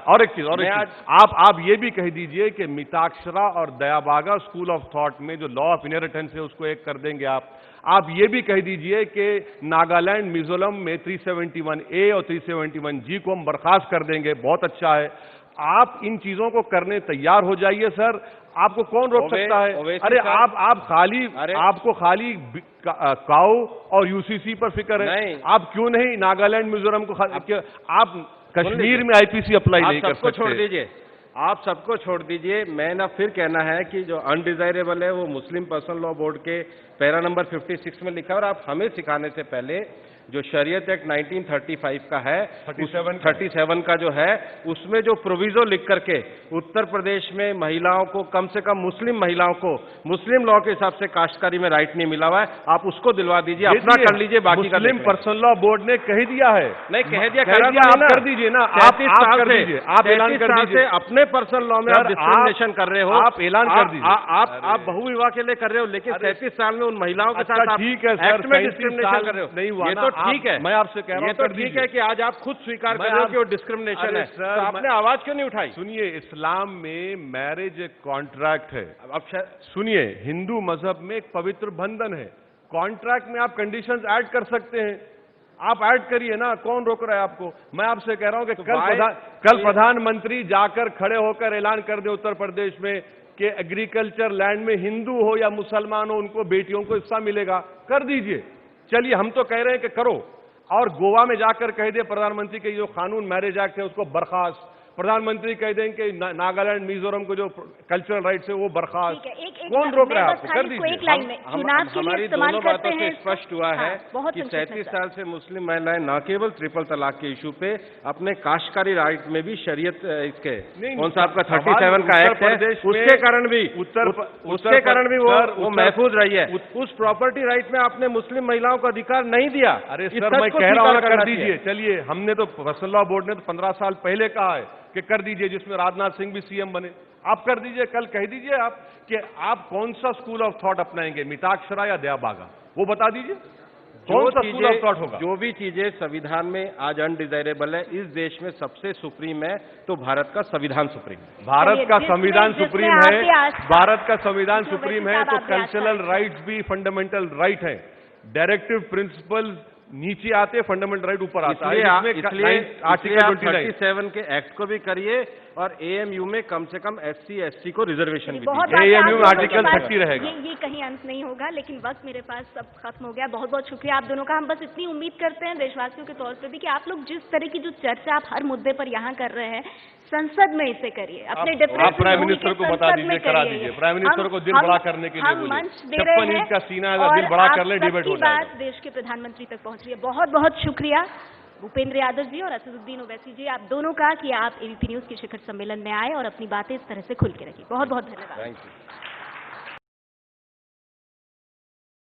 और एक चीज आप ये भी कह दीजिए कि मिताक्षरा और दयाबागा स्कूल ऑफ थॉट में जो लॉ ऑफ इनहेरिटेंस है उसको एक कर देंगे आप ये भी कह दीजिए कि नागालैंड मिजोरम में 371A और 371G को हम बर्खास्त कर देंगे, बहुत अच्छा है। आप इन चीजों को करने तैयार हो जाइए सर, आपको कौन रोक सकता है? अरे आपको खाली काऊ और यूसीसी पर फिक्र है, आप क्यों नहीं नागालैंड मिजोरम को आप कश्मीर में आईपीसी अप्लाई नहीं कर सकते?
छोड़ दीजिए, आप सबको छोड़ दीजिए। मैं ना फिर कहना है कि जो अनडिजायरेबल है वो मुस्लिम पर्सनल लॉ बोर्ड के पैरा नंबर 56 में लिखा है, और आप हमें सिखाने से पहले जो शरीयत एक्ट 1935 का है, 37 का जो है, उसमें जो प्रोविजो लिख करके उत्तर प्रदेश में महिलाओं को, कम से कम मुस्लिम महिलाओं को, मुस्लिम लॉ के हिसाब से काश्तकारी में राइट नहीं मिला हुआ है, आप उसको दिलवा दीजिए, अपना कर लीजिए। बाकी का
मुस्लिम पर्सनल लॉ बोर्ड ने कह दिया है,
नहीं कह दिया,
आप कर दीजिए ना, आप कर दीजिए, आप ऐलान कर दीजिए।
अपने पर्सनल लॉ में आप डिस्क्रिमिनेशन कर रहे हो,
आप ऐलान कर दीजिए।
आप बहुविवाह के लिए कर रहे हो, लेकिन 37 साल में उन महिलाओं के साथ
ठीक है सर,
डिस्क्रिमिनेशन कर रहे हो,
नहीं हुआ,
ये तो ठीक है।
मैं आपसे कह रहा हूं,
ये तो ठीक है कि आज आप खुद स्वीकार कर रहे हो कि वो डिस्क्रिमिनेशन है, तो आपने आवाज क्यों नहीं उठाई?
सुनिए, इस्लाम में मैरिज एक कॉन्ट्रैक्ट है। अब सुनिए, हिंदू मजहब में एक पवित्र बंधन है, कॉन्ट्रैक्ट में आप कंडीशंस ऐड कर सकते हैं, आप ऐड करिए ना, कौन रोक रहा है आपको? मैं आपसे कह रहा हूं कि कल प्रधानमंत्री जाकर खड़े होकर ऐलान कर दे उत्तर प्रदेश में कि एग्रीकल्चर लैंड में हिंदू हो या मुसलमान हो, उनको बेटियों को हिस्सा मिलेगा, कर दीजिए। चलिए, हम तो कह रहे हैं कि करो, और गोवा में जाकर कह दे प्रधानमंत्री के जो कानून मैरिज एक्ट है उसको बर्खास्त, प्रधानमंत्री कह दें कि नागालैंड मिजोरम को जो कल्चरल राइट्स है वो बर्खास्त,
ठीक है, एक
कौन रोक रहा है आपको? कर
एक
दीजिए।
लाइन में चुनाव के लिए
हमारी
इस्तेमाल
दोनों
करते
बातों से
हैं।
स्पष्ट हुआ है
बहुत
कि
संक्षिप्त
37
में,
साल से मुस्लिम महिलाएं न केवल ट्रिपल तलाक के इशू पे अपने काश्तकारी राइट में भी शरीयत इसके कौन सा आपका 37 का एक्ट है, उसके कारण भी उसके कारण भी वो महफूज रही है। उस प्रॉपर्टी राइट में आपने मुस्लिम महिलाओं को अधिकार नहीं दिया।
अरे
इस
सर,
सच
मैं
को
कह रहा हूं ना,
स्वीकार
कर
करना
दीजिए।
चाहिए।
चलिए, हमने तो पर्सनल लॉ बोर्ड ने तो 15 साल पहले कहा है कि कर दीजिए, जिसमें राजनाथ सिंह भी सीएम बने। आप कर दीजिए, कल कह दीजिए आप कि आप कौन सा स्कूल ऑफ थॉट अपनाएंगे, मिताक्षरा या दयाबागा, वो बता दीजिए कौन सा स्कूल ऑफ थॉट होगा।
जो भी चीजें संविधान में आज अनडिजायरेबल है, इस देश में सबसे सुप्रीम है तो भारत का संविधान सुप्रीम है।
भारत का
जिसमें-
संविधान
जिसमें
सुप्रीम
आप
है,
भी आज-
भारत का संविधान
जो
सुप्रीम
वैसे
है,
साहब
तो
आप भी आज
कल्चरल
करें।
राइट्स भी फंडामेंटल राइट है। डायरेक्टिव प्रिंसिपल नीचे आते, फंडामेंटल राइट ऊपर आता है।
इसलिए
आर्टिकल
आप
29
37 के एक्ट को भी करिए और एएमयू में कम से कम SC ST को रिजर्वेशन भी
बहुत
दीजिए।
बातें आप
AMU
दोनों
आर्टिकल
के पास-
30 रहेगा।
ये कहीं अंत नहीं होगा, लेकिन वक्त मेरे पास सब खत्म हो गया। बहुत बहुत शुक्रिया आप दोनों का। हम बस इतनी उम्मीद करते हैं देशवासियों के तौर पे भी कि आप लोग जिस तरह की जो चर्चा आप हर मुद्दे पर यहाँ कर रहे हैं, संसद में इसे करिए। अपने
आप प्राइम मिनिस्टर को बता दीजिए, करा दीजिए। प्राइम मिनिस्टर को दिल बड़ा करने के लिए
हम
बोलिए।
मंच दे रहे
56
हैं
इंच का सीना है, दिल बड़ा कर ले, डिबेट हो
और आप
जाएगा।
सबकी बात देश के प्रधानमंत्री तक पहुंच रही है। बहुत बहुत शुक्रिया भूपेंद्र यादव जी और असदुद्दीन ओवैसी जी, आप दोनों का कि आप एबीपी न्यूज के शिखर सम्मेलन में आए और अपनी बातें इस तरह से खुल के रखी। बहुत बहुत धन्यवाद।
Thank you.